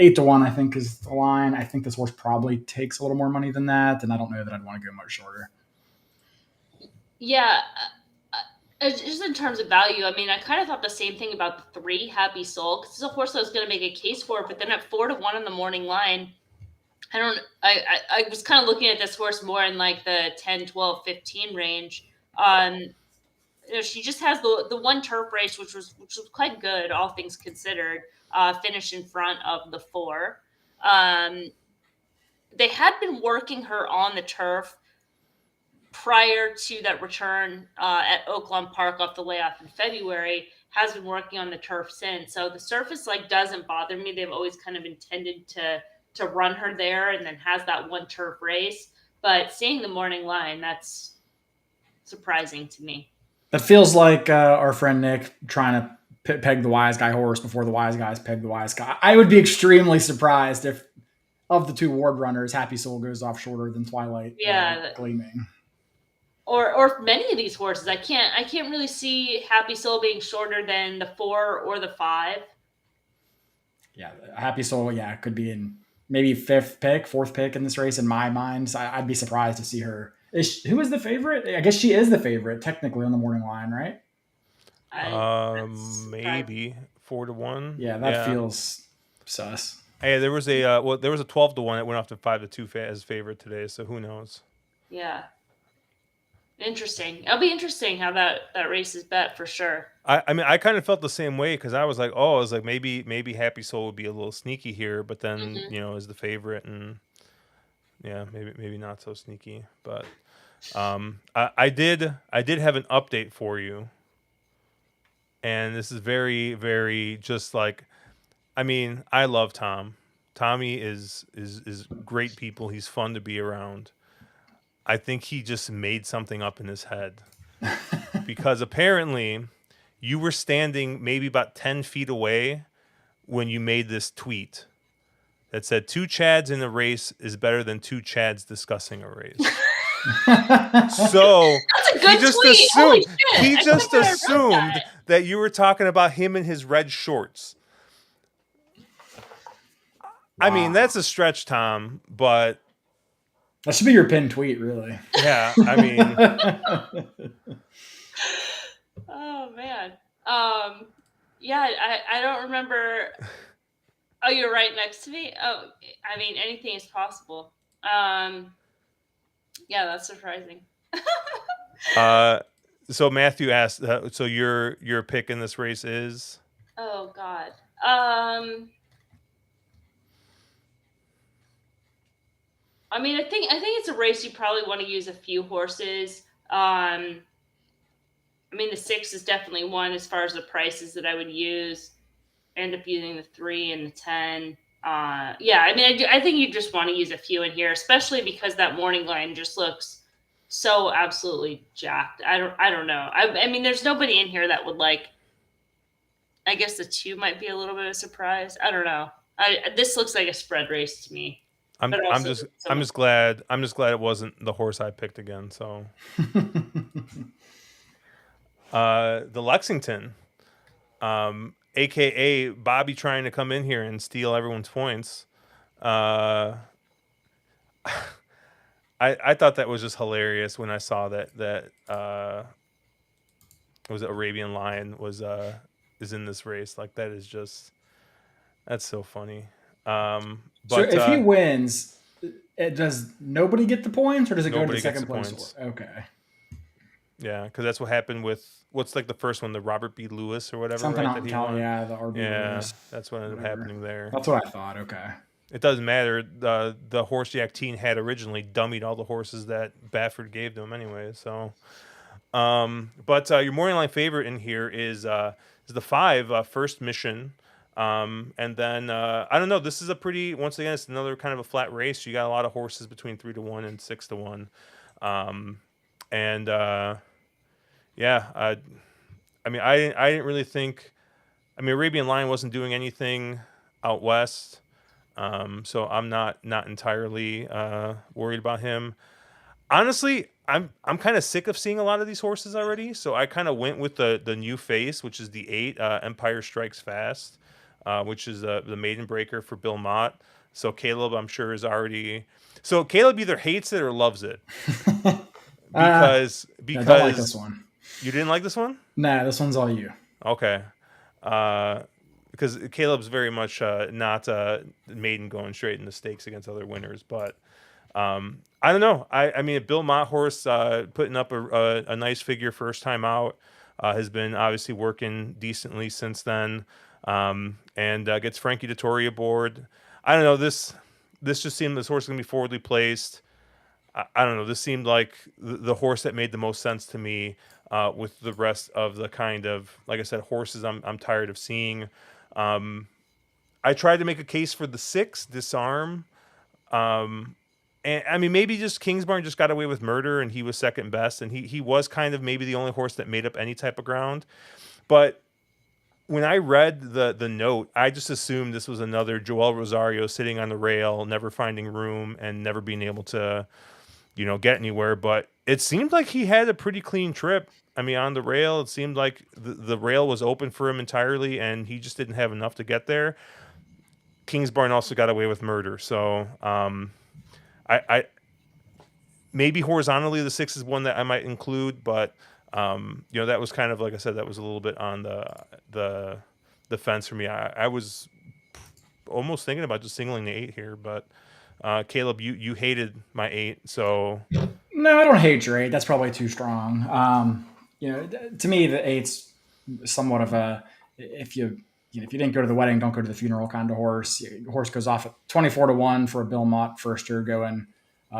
8-1 I think is the line. I think this horse probably takes a little more money than that, and I don't know that I'd want to go much shorter. Yeah. Just in terms of value, I mean, I kind of thought the same thing about the 3, Happy Soul, because it's a horse I was going to make a case for, but then at 4-1 in the morning line, I was kind of looking at this horse more in like the 10, 12, 15 range. She just has the 1 turf race, which was quite good, all things considered, finish in front of the 4. They had been working her on the turf prior to that return at Oakland Park off the layoff in February, has been working on the turf since. So the surface doesn't bother me. They've always kind of intended to run her there, and then has that 1 turf race. But seeing the morning line, that's surprising to me. That feels like our friend Nick trying to peg the wise guy horse before the wise guys peg the wise guy. I would be extremely surprised if, of the 2 ward runners, Happy Soul goes off shorter than Twilight. Gleaming. Or many of these horses, I can't really see Happy Soul being shorter than the 4 or the 5. Yeah, Happy Soul, could be in maybe 5th pick, 4th pick in this race in my mind. So I'd be surprised to see her. Who is the favorite? I guess she is the favorite technically on the morning line, right? Maybe 4-1. Yeah, that feels sus. Hey, there was a 12-1 that went off to 5-2 as favorite today. So who knows? Yeah. Interesting. It'll be interesting how that race is bet for sure. I mean, I kind of felt the same way because I was like, maybe Happy Soul would be a little sneaky here, but then is the favorite, and yeah, maybe not so sneaky. But I did have an update for you, and this is very, very just like, I mean, I love Tom. Tommy is great people. He's fun to be around. I think he just made something up in his head because apparently you were standing maybe about 10 feet away when you made this tweet that said 2 Chads in a race is better than 2 Chads discussing a race. So That's a good tweet. Holy shit. He I just think I wrote assumed that you were talking about him in his red shorts. I mean, that's a stretch, Tom, but that should be your pinned tweet, really. Yeah, I mean, Oh man. Yeah, I don't remember. Oh, you're right next to me. Oh, I mean, anything is possible. Yeah, that's surprising. So Matthew asked, so your pick in this race is? Oh God. I mean, I think it's a race you probably want to use a few horses. I mean, the 6 is definitely one as far as the prices that I would use. End up using the 3 and the 10. Yeah, I mean, I think you just want to use a few in here, especially because that morning line just looks so absolutely jacked. I don't know. I mean, there's nobody in here that would like. I guess the 2 might be a little bit of a surprise. I don't know. This looks like a spread race to me. I'm just glad it wasn't the horse I picked again. So, the Lexington, aka Bobby trying to come in here and steal everyone's points. I thought that was just hilarious when I saw that was it Arabian Lion is in this race. Like that's so funny. But so if he wins, does nobody get the points, or does it go to the second place? Points. Okay. Yeah, because that's what happened with what's like the first one, the Robert B. Lewis or whatever. Something right, on Cal, yeah, the RB. Yeah, Lewis, that's what ended up happening there. That's what I thought. Okay. It doesn't matter. The horse Yak Teen had originally dummied all the horses that Baffert gave to him anyway. So, but your morning line favorite in here is the 5 First Mission. And then I don't know. This is a pretty, once again, it's another kind of a flat race. You got a lot of horses between 3-1 and 6-1. Yeah, I mean, I didn't really think. I mean, Arabian Lion wasn't doing anything out west, so I'm not entirely worried about him. Honestly, I'm kind of sick of seeing a lot of these horses already, so I kind of went with the new face, which is the 8 Empire Strikes Fast, which is the maiden breaker for Bill Mott. So Caleb, I'm sure, is already. So Caleb either hates it or loves it. Because I don't like this one. You didn't like this one? Nah, this one's all you. Okay. Because Caleb's very much not maiden going straight in the stakes against other winners. But I don't know. I mean, a Bill Mott horse putting up a nice figure first time out has been obviously working decently since then, and gets Frankie Dettori aboard. I don't know. This just seemed this horse is going to be forwardly placed. I don't know. This seemed like the horse that made the most sense to me with the rest of the kind of, like I said, horses I'm tired of seeing. I tried to make a case for the 6, Disarm. And I mean, maybe just Kingsbarn just got away with murder and he was second best. And he was kind of maybe the only horse that made up any type of ground. But when I read the note, I just assumed this was another Joel Rosario sitting on the rail, never finding room and never being able to, get anywhere. But it seemed like he had a pretty clean trip. I mean, on the rail, it seemed like the rail was open for him entirely, and he just didn't have enough to get there. Kingsbarn also got away with murder. So I maybe horizontally the 6 is one that I might include, but that was kind of, like I said, that was a little bit on the fence for me. I was almost thinking about just singling the 8 here, but Caleb, you hated my 8, so no, I don't hate your 8. That's probably too strong. To me, the 8's somewhat of a if you didn't go to the wedding, don't go to the funeral kind of horse. The horse goes off at 24-1 for a Bill Mott first year going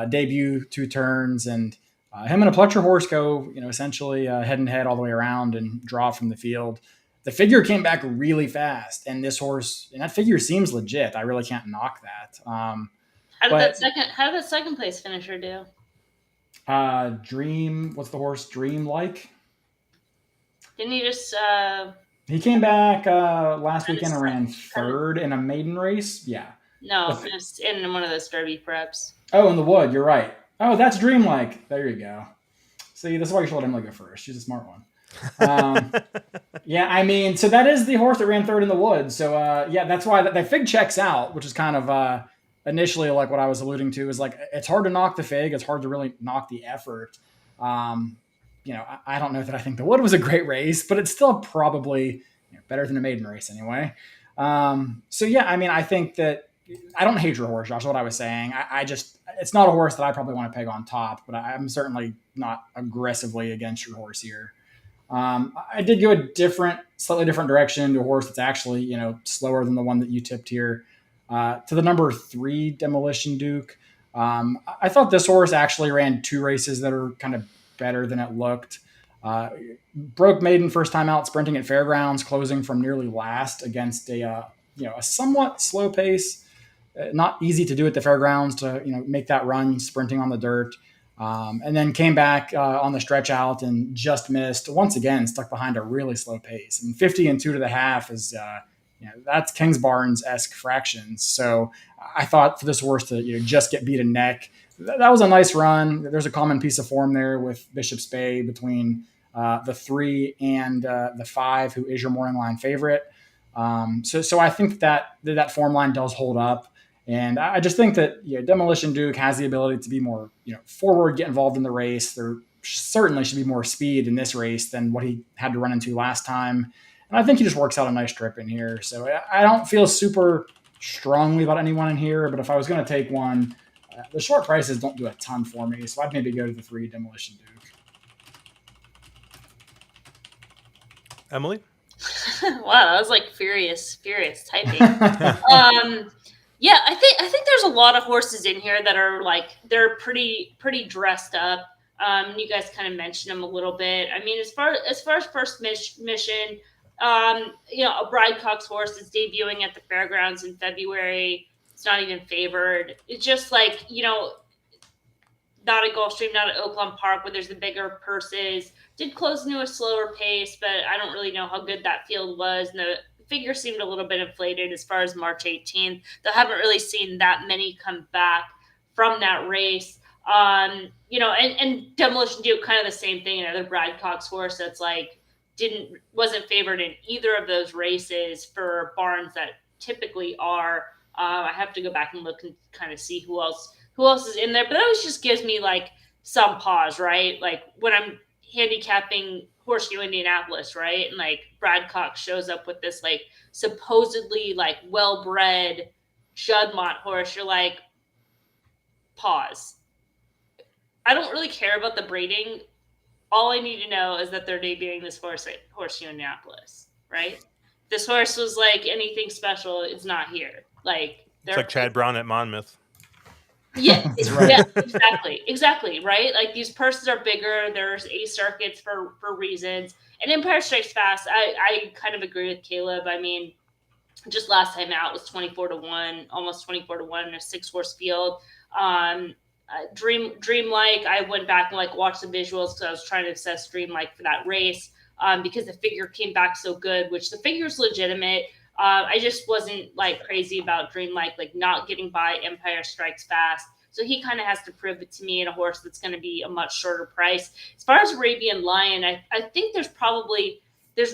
debut 2 turns, and him and a Pletcher horse go essentially head and head all the way around and draw from the field. The figure came back really fast, and this horse and that figure seems legit. I really can't knock that. How did that second place finisher do? Dream. What's the horse? Dream like? Didn't he just He came back last weekend and ran third in a maiden race. Yeah. No, it's in one of those Derby preps. Oh, in the Wood. You're right. Oh, that's Dreamlike. There you go. See, this is why you should let Emily go first. She's a smart one. Yeah, I mean, so that is the horse that ran third in the Wood. So, yeah, that's why that fig checks out, which is kind of initially like what I was alluding to is like it's hard to knock the fig. It's hard to really knock the effort. I don't know that I think the Wood was a great race, but it's still probably better than a maiden race anyway. So, yeah, I mean, I think that I don't hate your horse, Josh, what I was saying. I just, it's not a horse that I probably want to peg on top, but I'm certainly not aggressively against your horse here. I did go a slightly different direction to a horse that's actually, slower than the one that you tipped here. To the number 3 Demolition Duke. I thought this horse actually ran 2 races that are kind of better than it looked. Broke maiden first time out sprinting at Fairgrounds, closing from nearly last against a somewhat slow pace. Not easy to do at the Fairgrounds to make that run sprinting on the dirt. And then came back on the stretch out and just missed once again, stuck behind a really slow pace. And 50 and 2 to the half is that's Kingsbarns-esque fractions. So I thought for this horse to just get beat a neck, that was a nice run. There's a common piece of form there with Bishop's Bay between the 3 and the 5, who is your morning line favorite. So I think that form line does hold up. And I just think that Demolition Duke has the ability to be more forward, get involved in the race. There certainly should be more speed in this race than what he had to run into last time. And I think he just works out a nice trip in here. So I don't feel super strongly about anyone in here, but if I was going to take one, the short prices don't do a ton for me. So I'd maybe go to the 3 Demolition Duke. Emily? Wow, that was like furious typing. Yeah, I think there's a lot of horses in here that are like they're pretty dressed up. You guys kind of mentioned them a little bit. I mean, as far as first mission, a Bride Cox horse is debuting at the Fairgrounds in February. It's not even favored. It's just like not at Gulfstream, not at Oakland Park, where there's the bigger purses. Did close into a slower pace, but I don't really know how good that field was. And the figure seemed a little bit inflated as far as March 18th. They haven't really seen that many come back from that race. And Demolition Duke, kind of the same thing. Another Brad Cox horse that's like wasn't favored in either of those races for barns that typically are. I have to go back and look and kind of see who else is in there. But that always just gives me like some pause, right? Like when I'm handicapping Horseshoe Indianapolis, right? And like Brad Cox shows up with this like supposedly like well-bred Juddmonte horse. You're like, pause. I don't really care about the breeding. All I need to know is that they're debuting this horse at Horseshoe Indianapolis, right? This horse was like anything special. It's not here. Like it's like Chad Brown at Monmouth. Yeah, right. Yeah, exactly, right? Like these purses are bigger. There's A circuits for reasons. And Empire Strikes Fast, I kind of agree with Caleb. I mean, just last time out was 24-1, almost 24-1 in a 6-horse field. Dreamlike, I went back and like watched the visuals because I was trying to assess Dreamlike for that race because the figure came back so good, which the figure's legitimate. I just wasn't like crazy about Dreamlike, like not getting by Empire Strikes Fast. So he kind of has to prove it to me in a horse that's going to be a much shorter price. As far as Arabian Lion, I think there's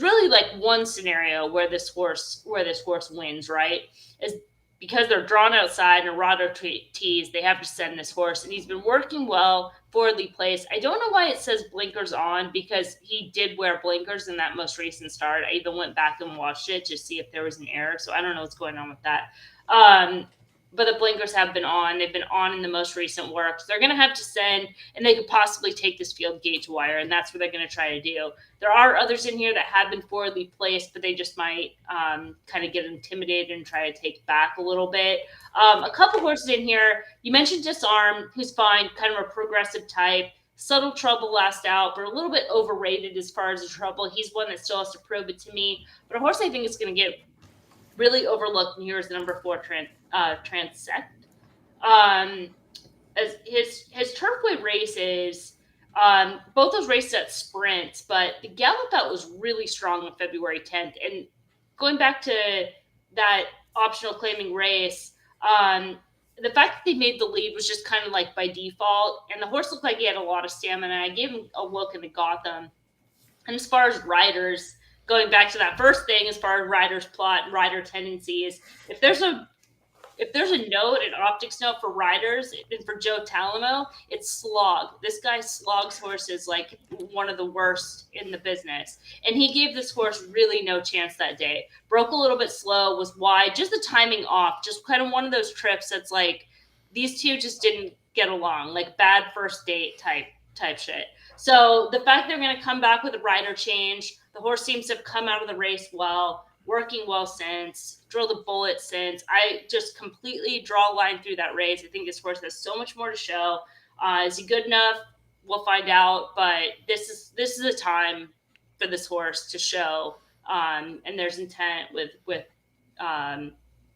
really like one scenario where this horse wins, right? Is because they're drawn outside and Arado tees, they have to send this horse. And he's been working well, forwardly placed. I don't know why it says blinkers on because he did wear blinkers in that most recent start. I even went back and watched it to see if there was an error. So I don't know what's going on with that. But the blinkers have been on. They've been on in the most recent work. So they're going to have to send, and they could possibly take this field gate to wire, and that's what they're going to try to do. There are others in here that have been forwardly placed, but they just might kind of get intimidated and try to take back a little bit. A couple horses in here. You mentioned Disarm, who's fine, kind of a progressive type. Subtle Trouble last out, but a little bit overrated as far as the trouble. He's one that still has to prove it to me. But a horse I think is going to get really overlooked, and here's number 4, Transect. As his turf weight races, Both those races at sprints, but the gallop out was really strong on February 10th. And going back to that optional claiming race, the fact that they made the lead was just kind of like by default. And the horse looked like he had a lot of stamina. I gave him a look and it got them. And as far as riders, going back to that first thing, as far as riders plot and rider tendencies, if there's a note, an optics note for riders and for Joe Talamo, it's slog. This guy slogs horses like one of the worst in the business. And he gave this horse really no chance that day. Broke a little bit slow, was wide, just the timing off, just kind of one of those trips that's like these two just didn't get along, like bad first date type shit. So the fact they're going to come back with a rider change, the horse seems to have come out of the race well, working well since, drilled a bullet since. I just completely draw a line through that race. I think this horse has so much more to show. Is he good enough? We'll find out. But this is a time for this horse to show. And there's intent with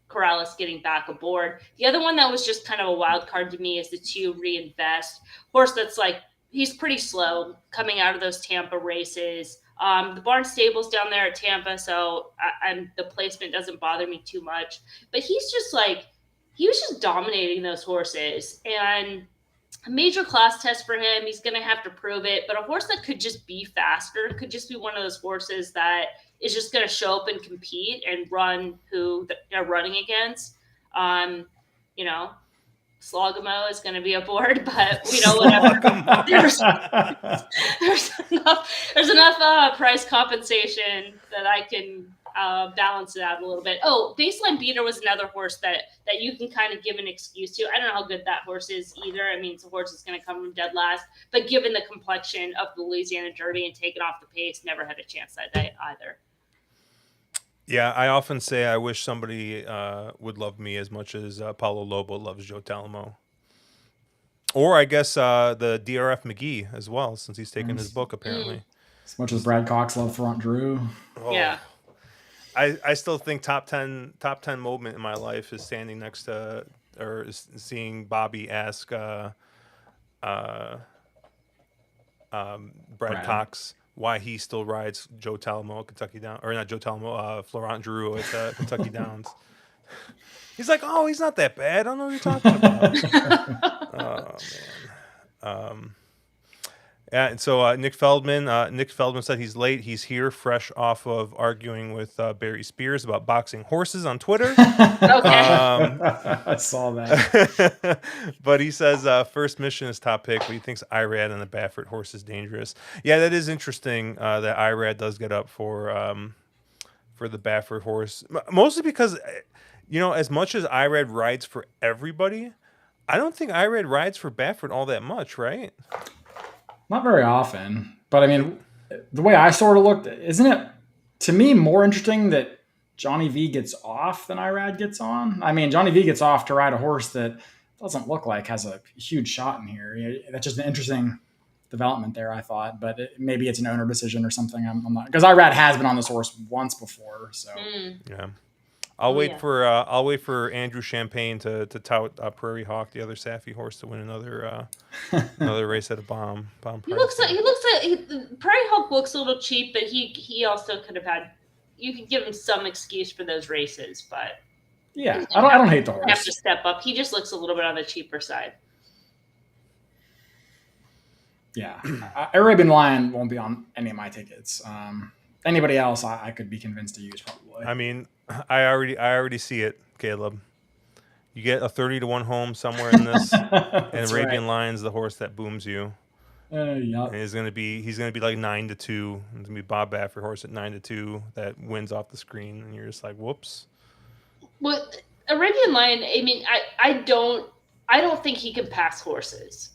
Corrales getting back aboard. The other one that was just kind of a wild card to me is the 2 Reinvest horse. That's like, he's pretty slow coming out of those Tampa races. The barn stable's down there at Tampa, so the placement doesn't bother me too much. But he was just dominating those horses. And a major class test for him, he's going to have to prove it. But a horse that could just be faster, could just be one of those horses that is just going to show up and compete and run who they're running against. Slogamo is going to be aboard, but whatever. there's enough price compensation that I can balance it out a little bit. Oh, Baseline Beater was another horse that you can kind of give an excuse to. I don't know how good that horse is either. I mean, it's a horse that's going to come from dead last, but given the complexion of the Louisiana Derby and taking off the pace, never had a chance that day either. Yeah, I often say I wish somebody would love me as much as Paulo Lobo loves Joe Talamo. Or I guess the DRF McGee as well, since he's taken his book, apparently. As much as Brad Cox loved Ferrant Drew. Oh. Yeah. I still think top 10 moment in my life is standing next to, or is seeing Bobby ask Brad Cox why he still rides Joe Talamo at Kentucky Downs, or not Joe Talamo, Florent Giroux at Kentucky Downs. He's like, oh, he's not that bad. I don't know what you're talking about. Oh, man. Yeah, and so Nick Feldman said he's late. He's here, fresh off of arguing with Barry Spears about boxing horses on Twitter. Okay. I saw that. But he says first mission is top pick, but he thinks Irad and the Baffert horse is dangerous. Yeah, that is interesting that Irad does get up for the Baffert horse. Mostly because, as much as Irad rides for everybody, I don't think Irad rides for Baffert all that much, right? Not very often, but I mean, the way I sort of looked, isn't it to me more interesting that Johnny V gets off than Irad gets on? I mean, Johnny V gets off to ride a horse that doesn't look like has a huge shot in here. That's just an interesting development there, I thought, but maybe it's an owner decision or something. I'm not, because Irad has been on this horse once before, so yeah. I'll wait for Andrew Champagne to tout Prairie Hawk, the other Saffy horse, to win another race at a bomb price. Prairie Hawk looks a little cheap, but he also could have had. You could give him some excuse for those races, but yeah, I don't hate the horse. Have to step up. He just looks a little bit on the cheaper side. Yeah, Arabian Lion won't be on any of my tickets. Anybody else, I could be convinced to use probably. I mean, I already see it, Caleb. You get a 30-1 home somewhere in this, and Arabian Lion's the horse that booms you. Yeah. And he's gonna be like 9-2. It's gonna be Bob Baffert horse at 9-2 that wins off the screen, and you're just like, whoops. Well, Arabian Lion. I mean, I don't think he can pass horses.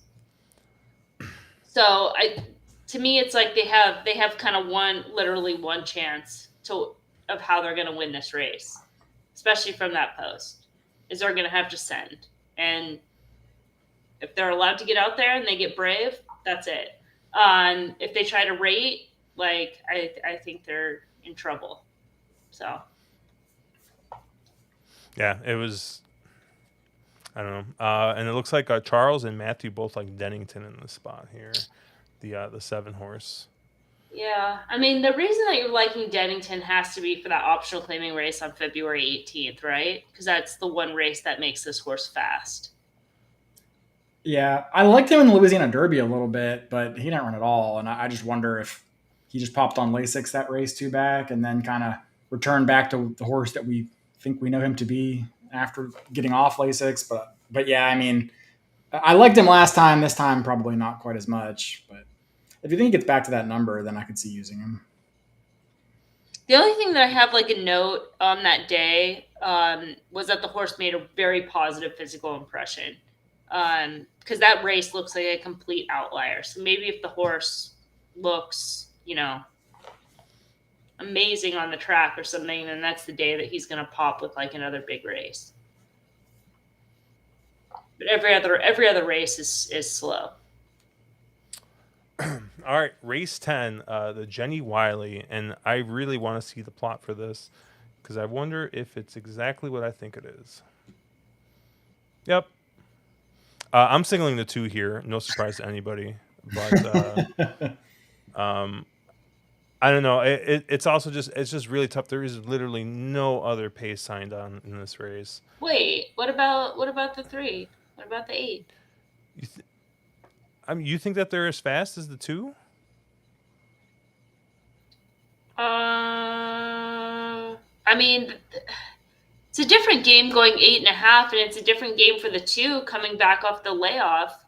So to me, it's like they have kind of literally one chance of how they're going to win this race, especially from that post, is they're going to have to send. And if they're allowed to get out there and they get brave, that's it. If they try to rate, I think they're in trouble. So. Yeah, it was, I don't know. And it looks like Charles and Matthew both like Dennington in the spot here. the 7 horse. Yeah, I mean, the reason that you're liking Dennington has to be for that optional claiming race on February 18th, right? Because that's the one race that makes this horse fast. Yeah, I liked him in the Louisiana Derby a little bit, but he didn't run at all. And I just wonder if he just popped on Lasix that race two back and then kind of returned back to the horse that we think we know him to be after getting off Lasix. But yeah, I mean, I liked him last time. This time, probably not quite as much. But if you think he gets back to that number, then I could see using him. The only thing that I have like a note on that day was that the horse made a very positive physical impression. Because that race looks like a complete outlier. So maybe if the horse looks, amazing on the track or something, then that's the day that he's going to pop with like another big race. But every other race is slow. All right, race 10, the Jenny Wiley, and I really want to see the plot for this because I wonder if it's exactly what I think it is. Yep. I'm singling the 2 here. No surprise to anybody, but I don't know. It's also just really tough. There is literally no other pace signed on in this race. Wait, what about the 3? What about the 8? You think that they're as fast as the 2? I mean, it's a different game going 8.5, and it's a different game for the 2 coming back off the layoff.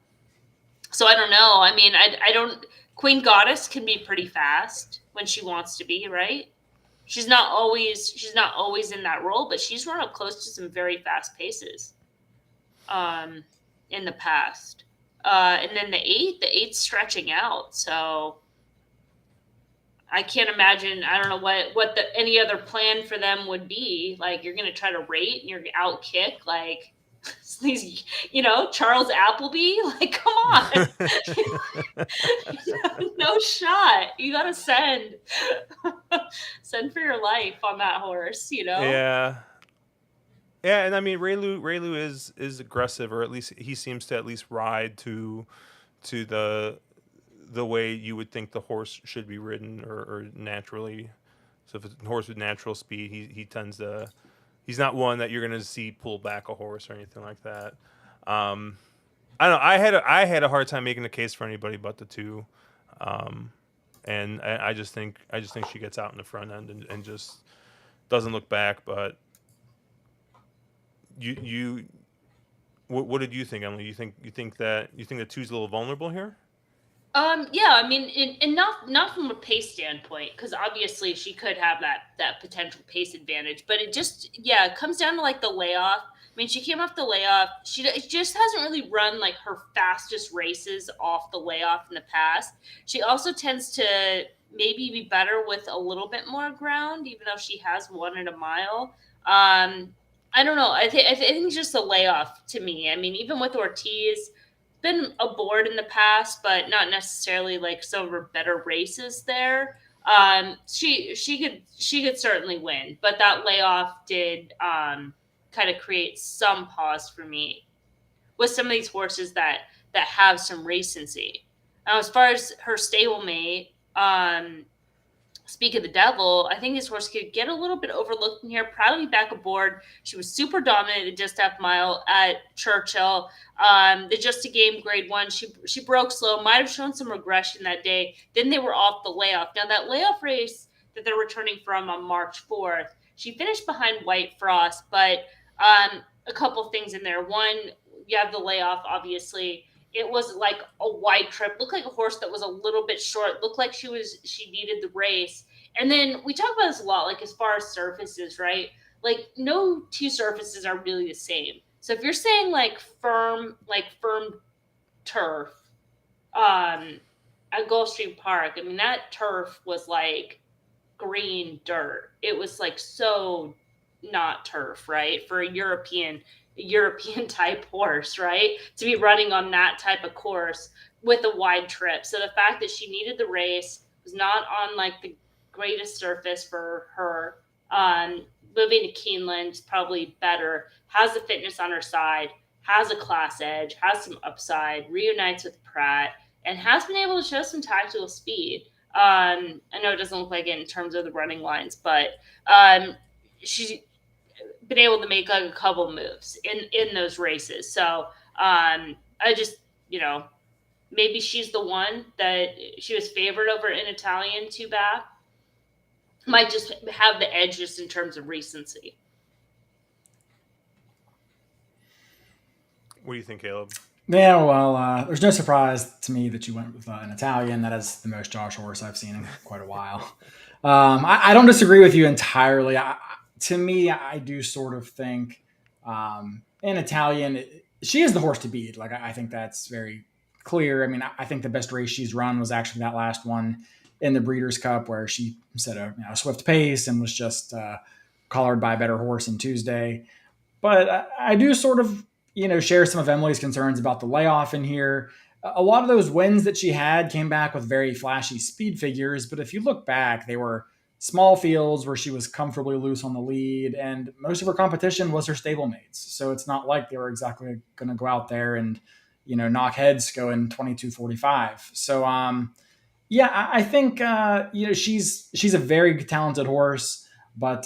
So I don't know. I mean, I don't. Queen Goddess can be pretty fast when she wants to be, right? She's not always in that role, but she's run up close to some very fast paces in the past. And then the 8's stretching out, so I can't imagine. I don't know what any other plan for them would be. Like, you're going to try to rate and you're out kick like these, Charles Appleby. Like, come on, no shot. You got to send for your life on that horse. Yeah. Yeah, and I mean Raylu is aggressive, or at least he seems to at least ride to the way you would think the horse should be ridden or naturally. So if it's a horse with natural speed, he tends to. He's not one that you're going to see pull back a horse or anything like that. I don't know. I had a hard time making the case for anybody but the 2, and I just think she gets out in the front end and just doesn't look back. But what did you think, Emily? You think the 2's a little vulnerable here? Yeah, I mean, and not from a pace standpoint, because obviously she could have that potential pace advantage, but it comes down to like the layoff. I mean, she came off the layoff. She just hasn't really run like her fastest races off the layoff in the past. She also tends to maybe be better with a little bit more ground, even though she has won at a mile. I don't know. I think it's just a layoff to me. I mean, even with Ortiz, been aboard in the past, but not necessarily like some of her better races there. She could certainly win, but that layoff did kind of create some pause for me with some of these horses that have some recency. Now, as far as her stablemate, Speak of the Devil, I think this horse could get a little bit overlooked in here. Proudly back aboard. She was super dominant at just half mile at Churchill. The Just a Game grade 1, she broke slow, might have shown some regression that day. Then they were off the layoff. Now, that layoff race that they're returning from on March 4th, she finished behind White Frost, but a couple things in there. One, you have the layoff, obviously. It was like a wide trip. Looked like a horse that was a little bit short. Looked like she needed the race. And then we talk about this a lot, like as far as surfaces, right? Like no 2 surfaces are really the same. So if you're saying like firm turf, at Gulfstream Park, I mean that turf was like green dirt. It was like so not turf, right? For a European type horse, right? To be running on that type of course with a wide trip. So the fact that she needed the race was not on like the greatest surface for her. Moving to Keeneland is probably better. Has the fitness on her side, has a class edge, has some upside, reunites with Pratt. and has been able to show some tactical speed. I know it doesn't look like it in terms of the running lines, but she's been able to make like a couple moves in those races. So I just, maybe she's the one that she was favored over in Italian too bad. Might just have the edge just in terms of recency. What do you think, Caleb? Yeah, well, there's no surprise to me that you went with an Italian. That is the most Josh horse I've seen in quite a while. I don't disagree with you entirely. To me, I do sort of think an Italian, she is the horse to beat. Like, I think that's very clear. I mean, I think the best race she's run was actually that last one in the Breeders' Cup where she set a swift pace and was just collared by a better horse on Tuesday. But I do sort of, share some of Emily's concerns about the layoff in here. A lot of those wins that she had came back with very flashy speed figures. But if you look back, they were small fields where she was comfortably loose on the lead. And most of her competition was her stablemates. So it's not like they were exactly going to go out there and, knock heads going 22:45. So, yeah, I think, she's a very talented horse. But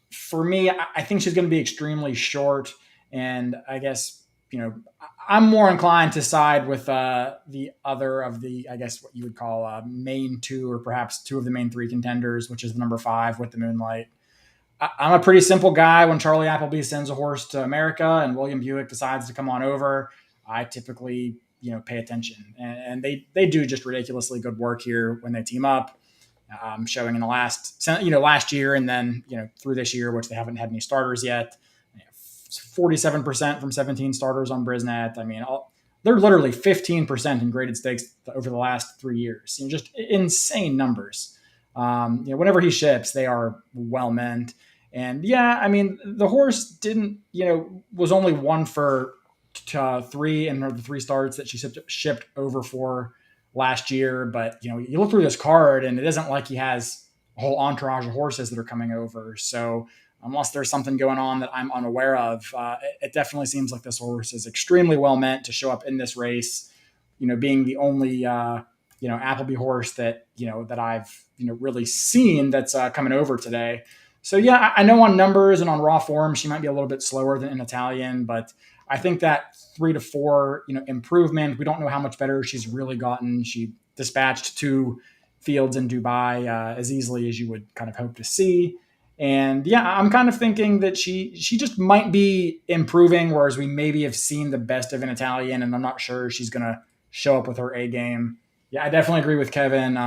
for me, I think she's going to be extremely short. And I guess, I'm more inclined to side with the other of the, I guess, what you would call main two, or perhaps two of the main three contenders, which is the number 5 with the Moonlight. I'm a pretty simple guy. When Charlie Appleby sends a horse to America and William Buick decides to come on over, I typically, pay attention. And they do just ridiculously good work here when they team up. Showing in the last year, and then, through this year, which they haven't had any starters yet. 47% from 17 starters on Brisnet. I mean, they're literally 15% in graded stakes over the last 3 years. Just insane numbers. Whenever he ships, they are well meant. And yeah, I mean, the horse didn't, was only 1 for 3 in the 3 starts that she shipped over for last year. But, you look through this card and it isn't like he has a whole entourage of horses that are coming over. So unless there's something going on that I'm unaware of, it definitely seems like this horse is extremely well meant to show up in this race, being the only, Appleby horse that, that I've, really seen that's coming over today. So yeah, I know on numbers and on raw form, she might be a little bit slower than an Italian, but I think that 3 to 4, improvement, we don't know how much better she's really gotten. She dispatched 2 fields in Dubai as easily as you would kind of hope to see. And yeah, I'm kind of thinking that she just might be improving, whereas we maybe have seen the best of an Italian, and I'm not sure she's going to show up with her A game. Yeah, I definitely agree with Kevin.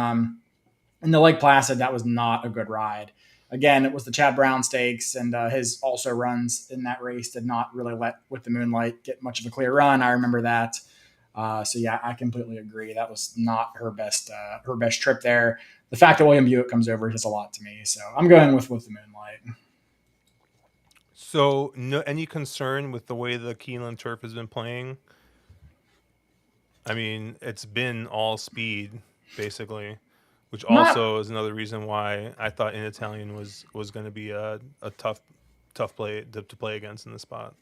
In the Lake Placid, that was not a good ride. Again, it was the Chad Brown Stakes, and his also runs in that race did not really let With the Moonlight get much of a clear run. I remember that. So yeah, I completely agree. That was not her best trip there. The fact that William Buick comes over says a lot to me. So I'm going with the Moonlight. So, any concern with the way the Keeneland turf has been playing? I mean, it's been all speed, basically, which also is another reason why I thought In Italian was going to be a tough play to play against in the spot.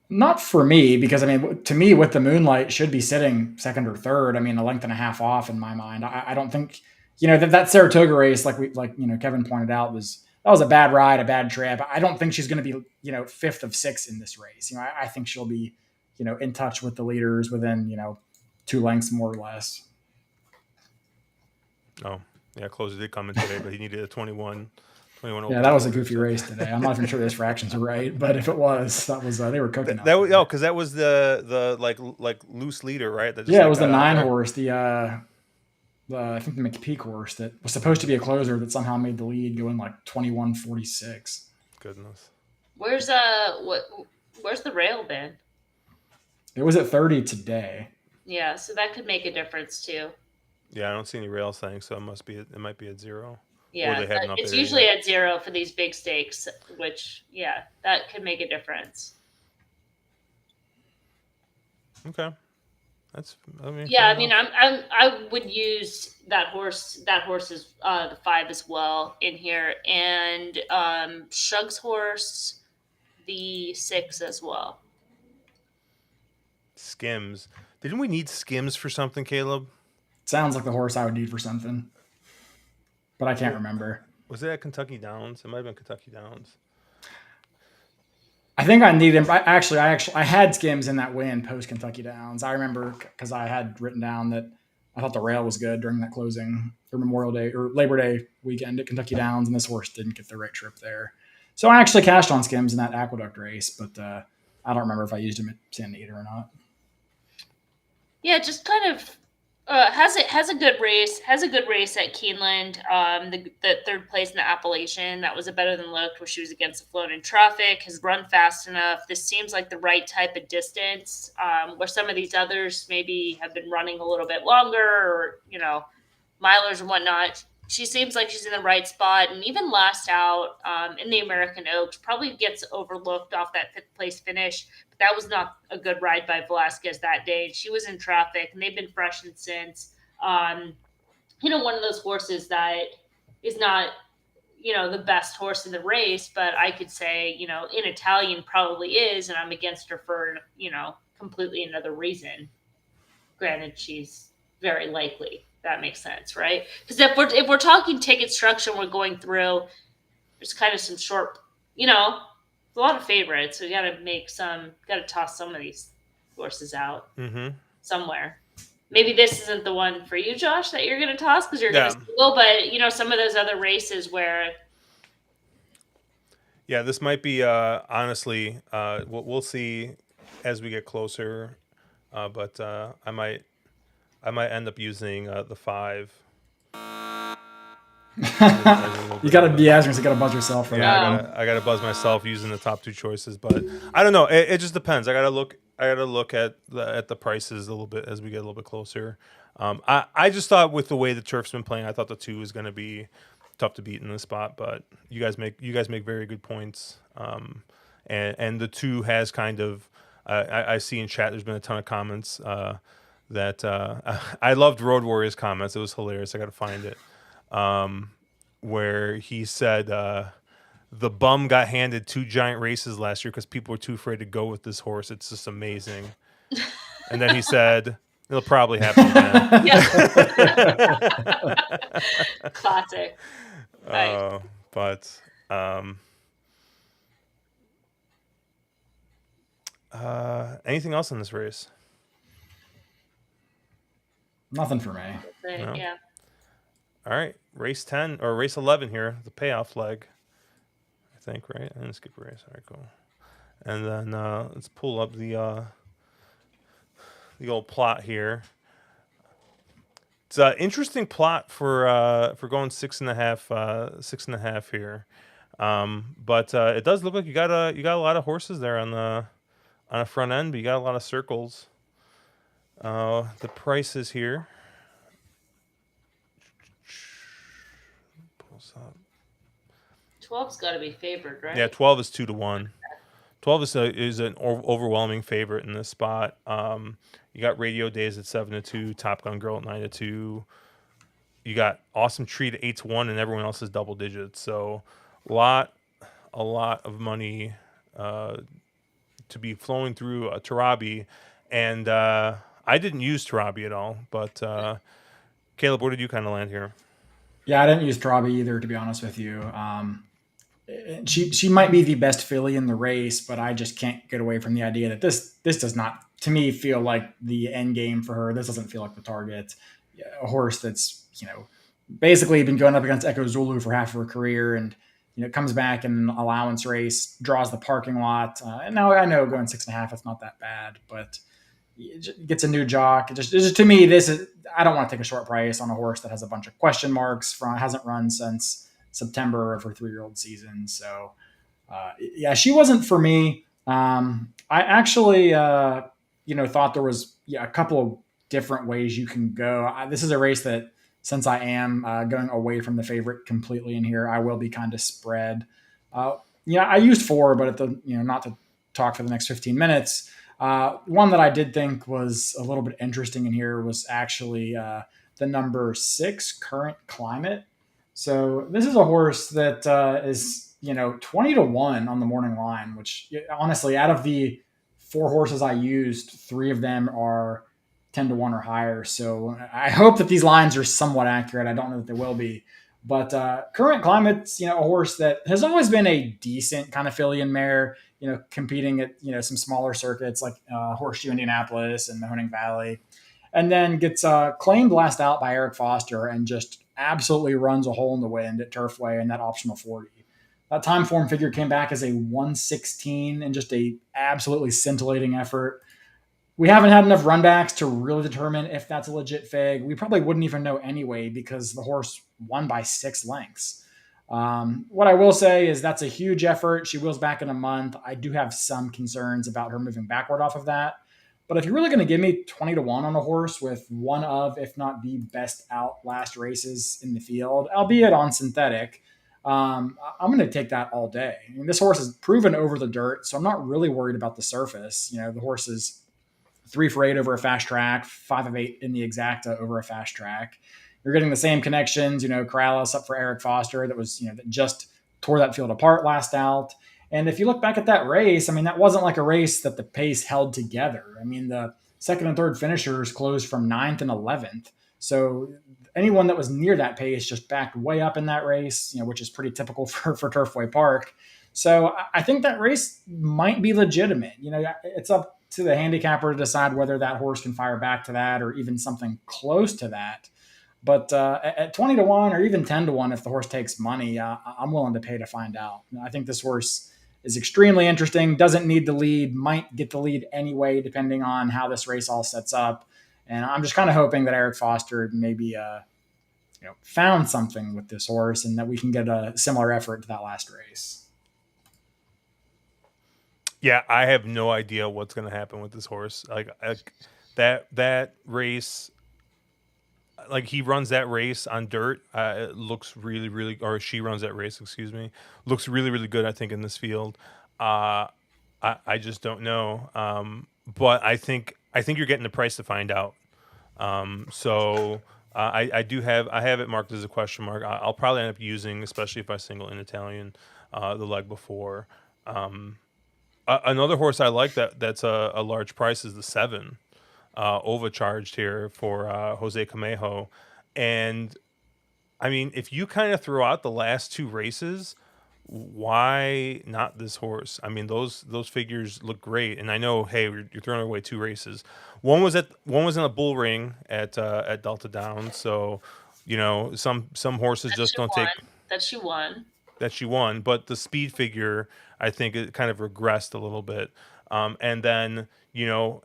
Not for me, because I mean, to me, With the Moonlight should be sitting second or third. I mean, a length and a half off in my mind. I don't think, that Saratoga race, like Kevin pointed out, that was a bad ride, a bad trip. I don't think she's going to be, 5th of 6 in this race. I think she'll be, in touch with the leaders within, 2 lengths more or less. Oh, yeah, Closer did come in today, but he needed a 21. Yeah, that was a goofy race today. I'm not even sure those fractions are right, but if it was, that was they were cooking. Because that was the like loose leader, right? It was the 9 horse, the I think the McPeak horse that was supposed to be a closer that somehow made the lead going like 21:46. Goodness. Where's the rail been? It was at 30 today. Yeah, so that could make a difference too. Yeah, I don't see any rail saying, so it might be at 0. Yeah, it's usually at 0 for these big stakes, which that could make a difference. Okay, I would use that horse. That horse is the 5 as well in here, and Shug's horse, the 6 as well. Skims. Didn't we need Skims for something, Caleb? Sounds like the horse I would need for something, but I can't remember. Was it at Kentucky Downs? It might have been Kentucky Downs. I think I needed him. I had Skims in that win post Kentucky Downs. I remember because I had written down that I thought the rail was good during that closing or Memorial Day or Labor Day weekend at Kentucky Downs, and this horse didn't get the right trip there. So I actually cashed on Skims in that Aqueduct race, but I don't remember if I used him at San Anita or not. Yeah, just kind of has a good race. Has a good race at Keeneland. The third place in the Appalachian, that was a better than looked, where she was against the flow in traffic. Has run fast enough. This seems like the right type of distance. Where some of these others maybe have been running a little bit longer, or milers and whatnot. She seems like she's in the right spot, and even last out in the American Oaks probably gets overlooked off that fifth place finish. But that was not a good ride by Velasquez that day. She was in traffic, and they've been freshened since. One of those horses that is not, the best horse in the race, but I could say, in Italian probably is, and I'm against her for, completely another reason. Granted, she's very likely. That makes sense, right? Because if we're talking ticket structure, we're going through. There's kind of some short, a lot of favorites. So we got to toss some of these horses out somewhere. Maybe this isn't the one for you, Josh, that you're going to toss because you're going to single. But some of those other races where. Yeah, this might be honestly. We'll see as we get closer, but I might end up using the 5. You gotta be asking, you gotta buzz yourself for that. I gotta buzz myself using the top 2 choices, but I don't know. It just depends. I gotta look at the prices a little bit as we get a little bit closer. I just thought with the way the turf's been playing, I thought the 2 was gonna be tough to beat in this spot, but you guys make very good points. And the 2 has kind of I see in chat there's been a ton of comments that I loved Road Warrior's comments. It was hilarious. I got to find it. Where he said the bum got handed 2 giant races last year because people were too afraid to go with this horse. It's just amazing. And then he said, it'll probably happen again. Classic. Right. But anything else in this race? Nothing for me. No? Yeah. All right, race 10 or race 11 here, the payoff leg. I think, right? I didn't skip a race. All right, cool. And then let's pull up the old plot here. It's an interesting plot for going 6.5 here, but it does look like you got a lot of horses there on the front end, but you got a lot of circles. The prices here. Pulls up. 12's got to be favored, right? Yeah, 12 is 2-1. 12 is an overwhelming favorite in this spot. You got Radio Days at 7-2, Top Gun Girl at 9-2. You got Awesome Treat at 8-1, and everyone else is double digits. So a lot of money to be flowing through Tarabi, and I didn't use Tarabi at all, but Caleb, where did you kind of land here? Yeah, I didn't use Tarabi either, to be honest with you. She might be the best filly in the race, but I just can't get away from the idea that this does not, to me, feel like the end game for her. This doesn't feel like the target. A horse that's basically been going up against Echo Zulu for half of her career, and comes back in an allowance race, draws the parking lot. And now I know going 6.5, it's not that bad, but gets a new jock. Just to me, I don't want to take a short price on a horse that has a bunch of question marks. Hasn't run since September of her 3-year-old season. So, she wasn't for me. I actually, thought there was a couple of different ways you can go. This is a race that, since I am going away from the favorite completely in here, I will be kind of spread. I used 4, but not to talk for the next 15 minutes. One that I did think was a little bit interesting in here was actually the number 6, Current Climate. So this is a horse that is 20-1 on the morning line, which honestly, out of the 4 horses I used, 3 of them are 10-1 or higher. So I hope that these lines are somewhat accurate. I don't know that they will be. But Current Climate's, a horse that has always been a decent kind of filly and mare, competing at, some smaller circuits like Horseshoe Indianapolis and Mahoning Valley, and then gets claimed last out by Eric Foster and just absolutely runs a hole in the wind at Turfway in that optional 40. That time form figure came back as a 116 and just a absolutely scintillating effort. We haven't had enough runbacks to really determine if that's a legit fig. We probably wouldn't even know anyway because the horse won by 6 lengths. What I will say is that's a huge effort. She wheels back in a month. I do have some concerns about her moving backward off of that. But if you're really going to give me 20-1 on a horse with one of, if not the best out last races in the field, albeit on synthetic, I'm going to take that all day. I mean, this horse is proven over the dirt, so I'm not really worried about the surface. The horse is 3 for 8 over a fast track, 5 of 8 in the exacta over a fast track. You're getting the same connections, Corrales up for Eric Foster that was, that just tore that field apart last out. And if you look back at that race, that wasn't like a race that the pace held together. The second and third finishers closed from 9th and 11th. So anyone that was near that pace just backed way up in that race, which is pretty typical for Turfway Park. So I think that race might be legitimate. It's up to the handicapper to decide whether that horse can fire back to that or even something close to that. But at 20-1 or even 10-1, if the horse takes money, I'm willing to pay to find out. I think this horse is extremely interesting, doesn't need the lead, might get the lead anyway, depending on how this race all sets up. And I'm just kind of hoping that Eric Foster maybe found something with this horse and that we can get a similar effort to that last race. Yeah, I have no idea what's going to happen with this horse. Like that race, like he runs that race on dirt. It looks really, really, or she runs that race. Excuse me, looks really, really good. I think in this field. I just don't know. But I think you're getting the price to find out. So I have it marked as a question mark. I'll probably end up using, especially if I single in Italian, the leg before. Another horse I like that's a large price is the 7, overcharged here for Jose Camejo. And if you kind of throw out the last 2 races, why not this horse? Those figures look great, and I know, hey, you're throwing away 2 races. One was in a bull ring at Delta Downs, so some horses That just she don't won. take That she won, but the speed figure, I think it kind of regressed a little bit. And then,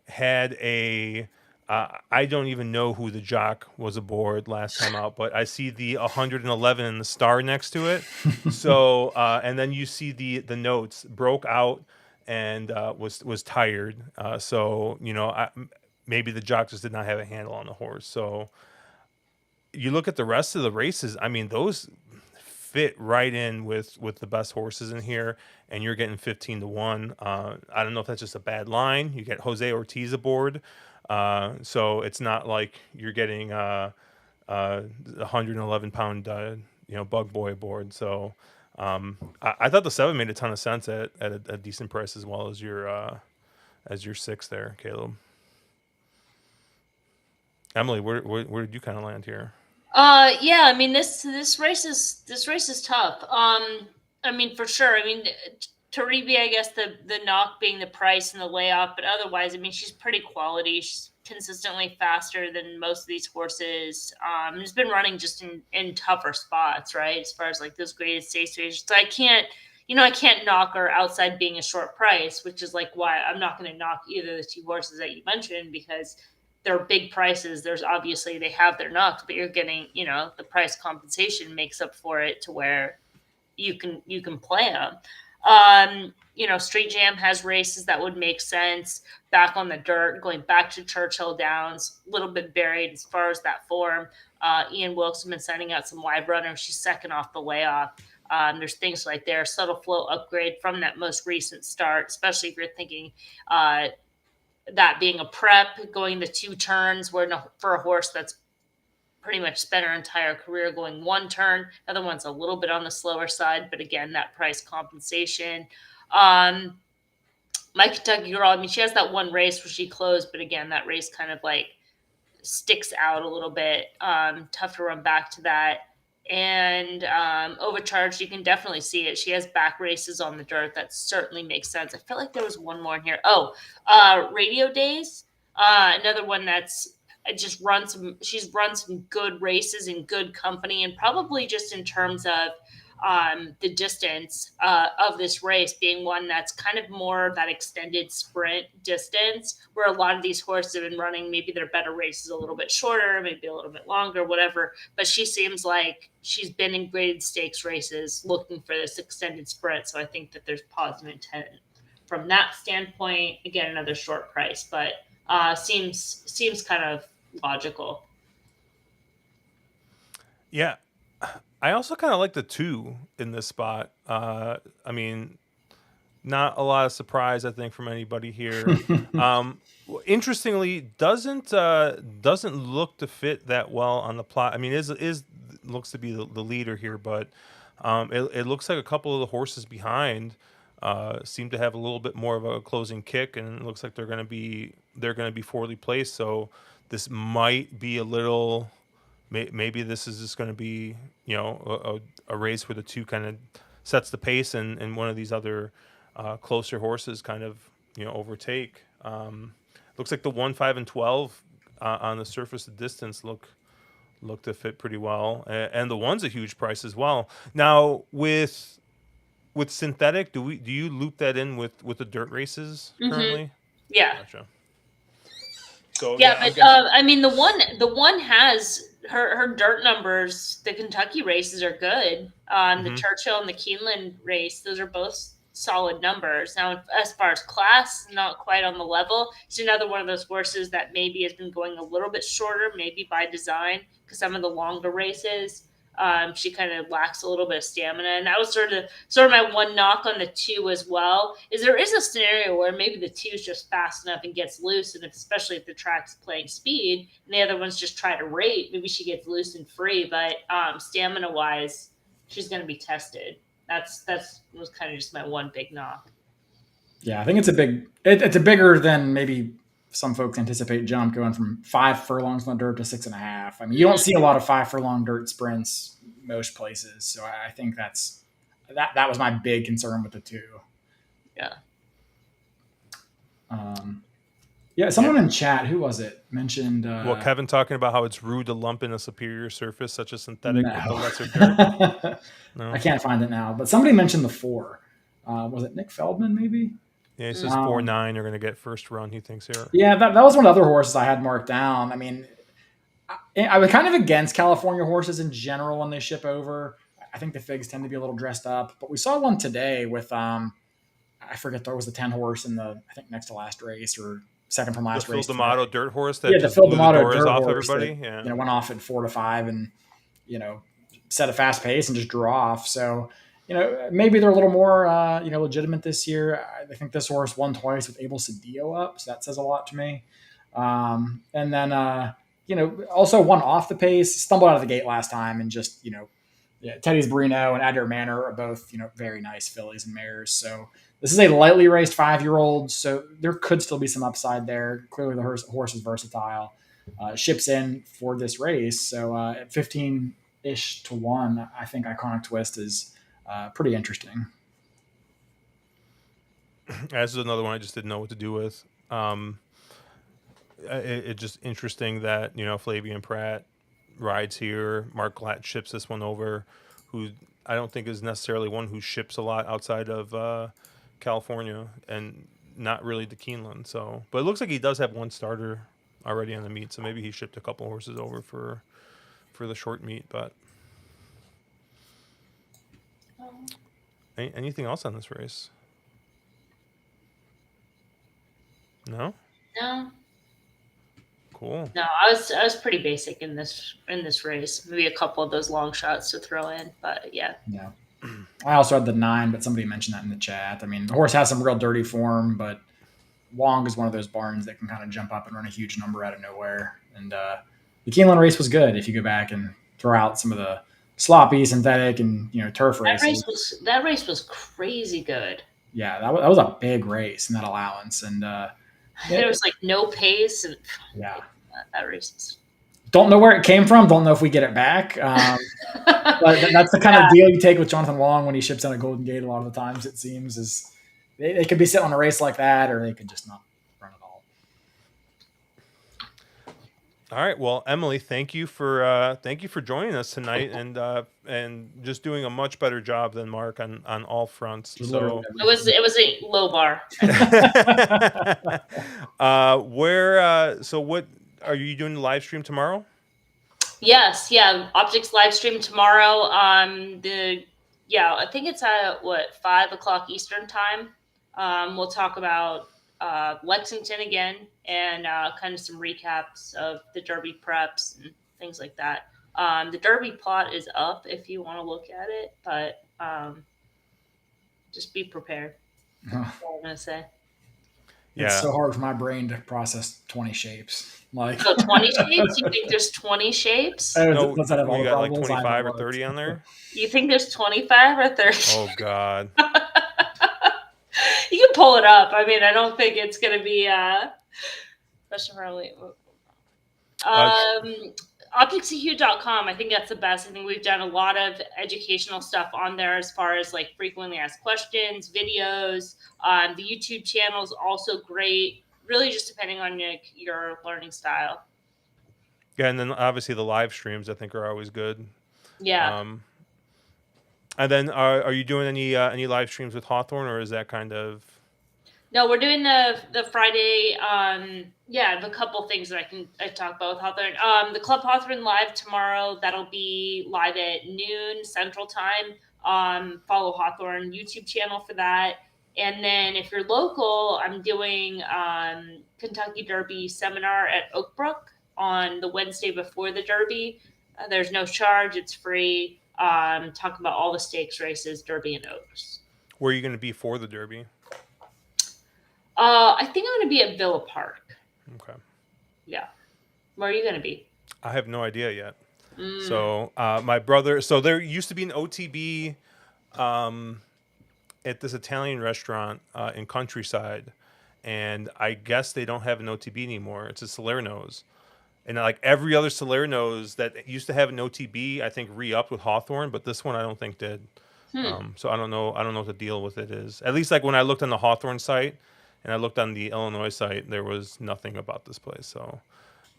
had a, I don't even know who the jock was aboard last time out, but I see the 111 and the star next to it. So, and then you see the notes broke out and was tired. So, maybe the jock just did not have a handle on the horse. So you look at the rest of the races, those fit right in with the best horses in here, and you're getting 15-1. I don't know if that's just a bad line. You get Jose Ortiz aboard, so it's not like you're getting 111-pound bug boy aboard. So I thought the 7 made a ton of sense at a decent price, as well as your 6 there, Caleb. Emily, where did you kind of land here? Yeah, this race is tough. For sure. Taribi, I guess the knock being the price and the layoff, but otherwise, she's pretty quality. She's consistently faster than most of these horses. Has been running just in tougher spots, right? As far as like those graded stakes races. So I can't knock her outside being a short price, which is like why I'm not going to knock either of the 2 horses that you mentioned, because they're big prices. There's obviously they have their knocks, but you're getting, the price compensation makes up for it to where you can play them. Street Jam has races that would make sense back on the dirt, going back to Churchill Downs, a little bit buried as far as that form. Ian Wilkes has been sending out some live runners. She's second off the layoff. There's things like there, subtle flow upgrade from that most recent start, especially if you're thinking, that being a prep, going the 2 turns, for a horse that's pretty much spent her entire career going 1 turn. Other one's a little bit on the slower side, but again, that price compensation. My Kentucky Girl, she has that 1 race where she closed, but again, that race kind of like sticks out a little bit. Tough to run back to that. And Overcharged, you can definitely see it. She has back races on the dirt. That certainly makes sense. I felt like there was one more in here. Radio Days, another one that's just run some. She's run some good races in good company, and probably just in terms of the distance of this race being one that's kind of more that extended sprint distance, where a lot of these horses have been running maybe their better races a little bit shorter, maybe a little bit longer, whatever. But she seems like she's been in graded stakes races looking for this extended sprint. So I think that there's positive intent from that standpoint. Again, another short price, but seems kind of logical. Yeah. I also kind of like the 2 in this spot. I mean, not a lot of surprise, I think, from anybody here. Interestingly, doesn't look to fit that well on the plot. I mean, is looks to be the leader here, but it looks like a couple of the horses behind seem to have a little bit more of a closing kick, and it looks like they're going to be poorly placed. So this might be a little. Maybe this is just going to be, a race where the 2 kind of sets the pace, and one of these other closer horses kind of, overtake. Looks like the 1, 5, and 12 on the surface of distance look to fit pretty well, and the 1's a huge price as well. Now with synthetic, do you loop that in with the dirt races currently? Yeah. Gotcha. So but I mean, the one has her dirt numbers. The Kentucky races are good. The Churchill and the Keeneland race, those are both solid numbers. Now, as far as class, not quite on the level. It's another one of those horses that maybe has been going a little bit shorter, maybe by design, because some of the longer races, she kind of lacks a little bit of stamina. And that was sort of my one knock on the 2 as well, is there is a scenario where maybe the 2 is just fast enough and gets loose, and especially if the track's playing speed and the other ones just try to rate, maybe she gets loose and free. But stamina wise, she's going to be tested. That's was kind of just my one big knock. Yeah, I think it's a bigger than maybe some folks anticipate jump, going from 5 furlongs on the dirt to 6.5. I mean, you don't see a lot of 5 furlong dirt sprints most places. So I think that was my big concern with the 2. Yeah. Someone in chat, who was it, mentioned... Kevin talking about how it's rude to lump in a superior surface such as synthetic with the lesser dirt? No. I can't find it now, but somebody mentioned the 4. Was it Nick Feldman, maybe? Yeah, he says 4-9 are going to get first run, he thinks here. Yeah, that was one of the other horses I had marked down. I mean, I was kind of against California horses in general when they ship over. I think the figs tend to be a little dressed up, but we saw one today with, I forget, there was the 10 horse in the, I think, next to last race or second from last race. The Phil D'Amato dirt horse that the Phil D'Amato dirt off horse everybody. That, went off at 4 to 5 and, set a fast pace and just drew off. So, maybe they're a little more, legitimate this year. I think this horse won twice with Abel Cedillo up, so that says a lot to me. And then, also won off the pace, stumbled out of the gate last time, and just, Teddy's Brino and Adair Manor are both, very nice fillies and mares. So this is a lightly raced 5-year-old, so there could still be some upside there. Clearly the horse is versatile. Ships in for this race, so at 15-ish to 1, I think Iconic Twist is pretty interesting. This is another one I just didn't know what to do with. It's just interesting that, Flavian Pratt rides here. Mark Glatt ships this one over, who I don't think is necessarily one who ships a lot outside of California, and not really to Keeneland. So, but it looks like he does have one starter already on the meet, so maybe he shipped a couple horses over for the short meet. But anything else on this race? No. Cool. No, I was pretty basic in this race. Maybe a couple of those long shots to throw in, but yeah. Yeah. I also had the 9, but somebody mentioned that in the chat. I mean, the horse has some real dirty form, but Wong is one of those barns that can kind of jump up and run a huge number out of nowhere. And the Keeneland race was good if you go back and throw out some of the sloppy synthetic and turf races. That race was crazy good. Yeah, that was a big race in that allowance, and there was like no pace. And yeah, that racist. Don't know where it came from. Don't know if we get it back. But that's the kind of deal you take with Jonathan Long when he ships in a Golden Gate. A lot of the times, it seems, is they could be sitting on a race like that, or they could just not run at all. All right. Well, Emily, thank you for joining us tonight and just doing a much better job than Mark on all fronts. So it was a low bar. what are you doing the live stream tomorrow? Yes, yeah. Optics live stream tomorrow. I think it's at 5:00 Eastern time. We'll talk about Lexington again and kind of some recaps of the Derby preps and things like that. The Derby plot is up if you want to look at it, but just be prepared. That's all I'm gonna say. Yeah. It's so hard for my brain to process 20 shapes. Like 20 shapes? You think there's 20 shapes? No, we got like 25 or 30 on there. You think there's 25 or 30? Oh God. You can pull it up. I mean, I don't think it's going to be OptixEQ.com. I think that's the best. I think we've done a lot of educational stuff on there as far as like frequently asked questions, videos. The YouTube channel is also great. Really, just depending on your learning style. Yeah, and then obviously the live streams I think are always good. Yeah. And then are you doing any live streams with Hawthorne, or is that kind of? No, we're doing the Friday. I have a couple things that I talk about with Hawthorne. The Club Hawthorne live tomorrow. That'll be live at noon Central Time. Follow Hawthorne YouTube channel for that. And then if you're local, I'm doing Kentucky Derby seminar at Oakbrook on the Wednesday before the Derby. There's no charge. It's free. Talk about all the stakes races, Derby and Oaks. Where are you going to be for the Derby? I think I'm going to be at Villa Park. Okay. Yeah. Where are you going to be? I have no idea yet. So my brother, so there used to be an OTB at this Italian restaurant in Countryside, and I guess they don't have an OTB anymore. It's a Salerno's. And like every other Salerno's that used to have an OTB, I think re-upped with Hawthorne, but this one I don't think did. So I don't know what the deal with it is. At least like when I looked on the Hawthorne site and I looked on the Illinois site, there was nothing about this place. So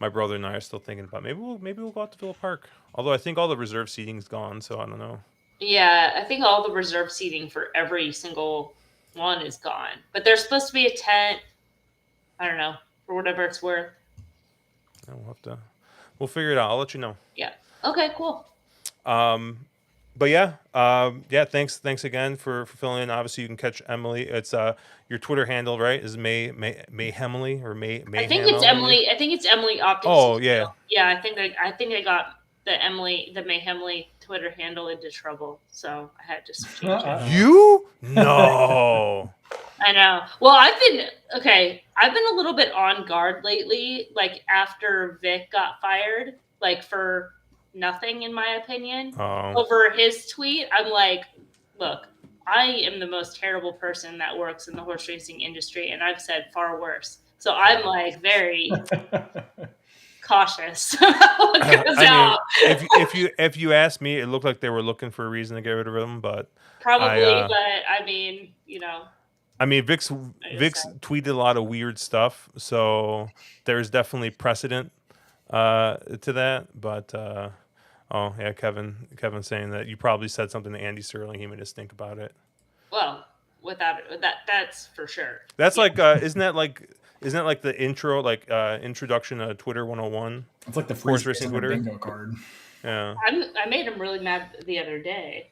my brother and I are still thinking about maybe we'll go out to Villa Park. Although I think all the reserve seating's gone, so I don't know. Yeah, I think all the reserve seating for every single one is gone. But there's supposed to be a tent. I don't know, for whatever it's worth. We'll figure it out. I'll let you know. Yeah. Okay, cool. But yeah, thanks again for filling in. Obviously, you can catch Emily. It's your Twitter handle, right? Is Mayhemily or May? I think it's Emily. I think it's Emily Optics. Oh yeah. Yeah, I think I got the Mayhemily Twitter handle into trouble, so I had to change it. You? No. I know. Well, I've been a little bit on guard lately, like after Vic got fired, like for nothing, in my opinion, over his tweet. I'm like, look, I am the most terrible person that works in the horse racing industry, and I've said far worse. So I'm like very cautious what goes out. If you ask me, it looked like they were looking for a reason to get rid of him, but probably. But I mean, Vic's tweeted a lot of weird stuff, so there's definitely precedent to that. But Kevin saying that you probably said something to Andy Serling. He made us think about it. Well, that's for sure. That's like isn't that like the intro, like introduction to Twitter 101? It's like the horse racing Twitter bingo card. Yeah. I made him really mad the other day.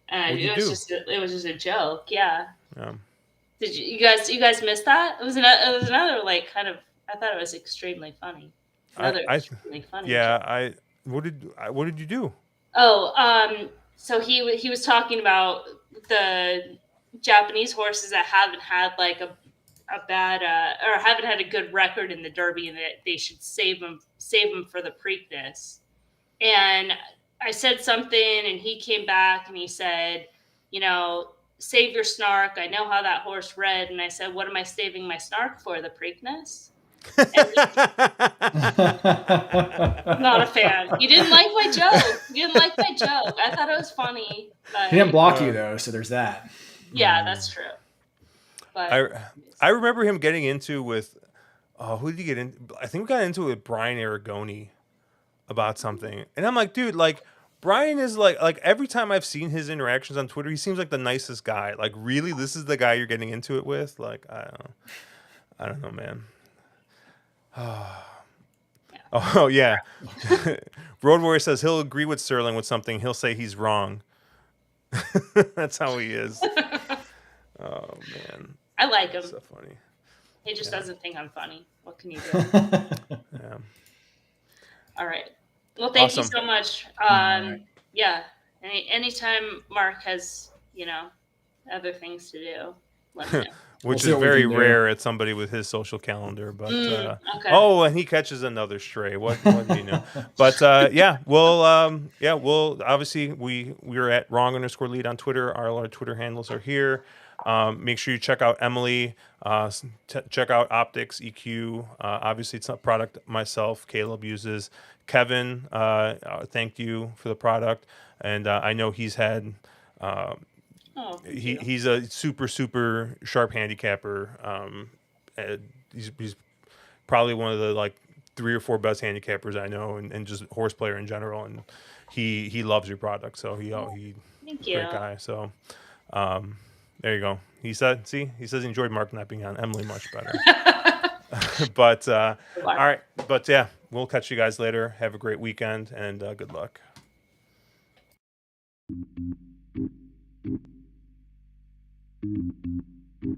It was just a joke. Yeah. Yeah. Did you guys miss that? It was another like kind of. I thought it was extremely funny. Extremely funny. Yeah. What did you do? Oh, so he was talking about the Japanese horses that haven't had like a bad or haven't had a good record in the Derby, and that they should save them for the Preakness. And I said something, and he came back and he said, save your snark. I know how that horse read. And I said, what am I saving my snark for? The Preakness? Not a fan. You didn't like my joke. You didn't like my joke. I thought it was funny. But He didn't block you though, so there's that. yeah, that's true. But I remember him getting into with who did he get in? I think we got into it with Brian Aragoni about something, and I'm like, dude, like Brian is like every time I've seen his interactions on Twitter, he seems like the nicest guy. Like, really, this is the guy you're getting into it with? Like, I don't know, man. Oh yeah. Road Warrior says he'll agree with Sterling with something. He'll say he's wrong. That's how he is. Oh man, I like him. so funny. He just doesn't think I'm funny. What can you do? Yeah. All right. Well, thank Awesome. you so much. Yeah. Anytime Mark has, other things to do, let me know. Which see is what we very can do. rare at somebody with his social calendar, but Okay. oh, and he catches another stray. What do you know? But we'll obviously we are at wrong_lead on Twitter. Our Twitter handles are here. Make sure you check out Emily. Check out OptixEQ. Obviously, it's not a product myself. Caleb uses. Kevin thanked you for the product, and I know he's had. He's a super sharp handicapper. He's probably one of the like 3 or 4 best handicappers I know, and just horse player in general. And he loves your product, so he Thank you. great guy. So there you go. He says he enjoyed Mark not being on. Emily much better. But all right. But yeah, we'll catch you guys later. Have a great weekend and good luck. Thank you.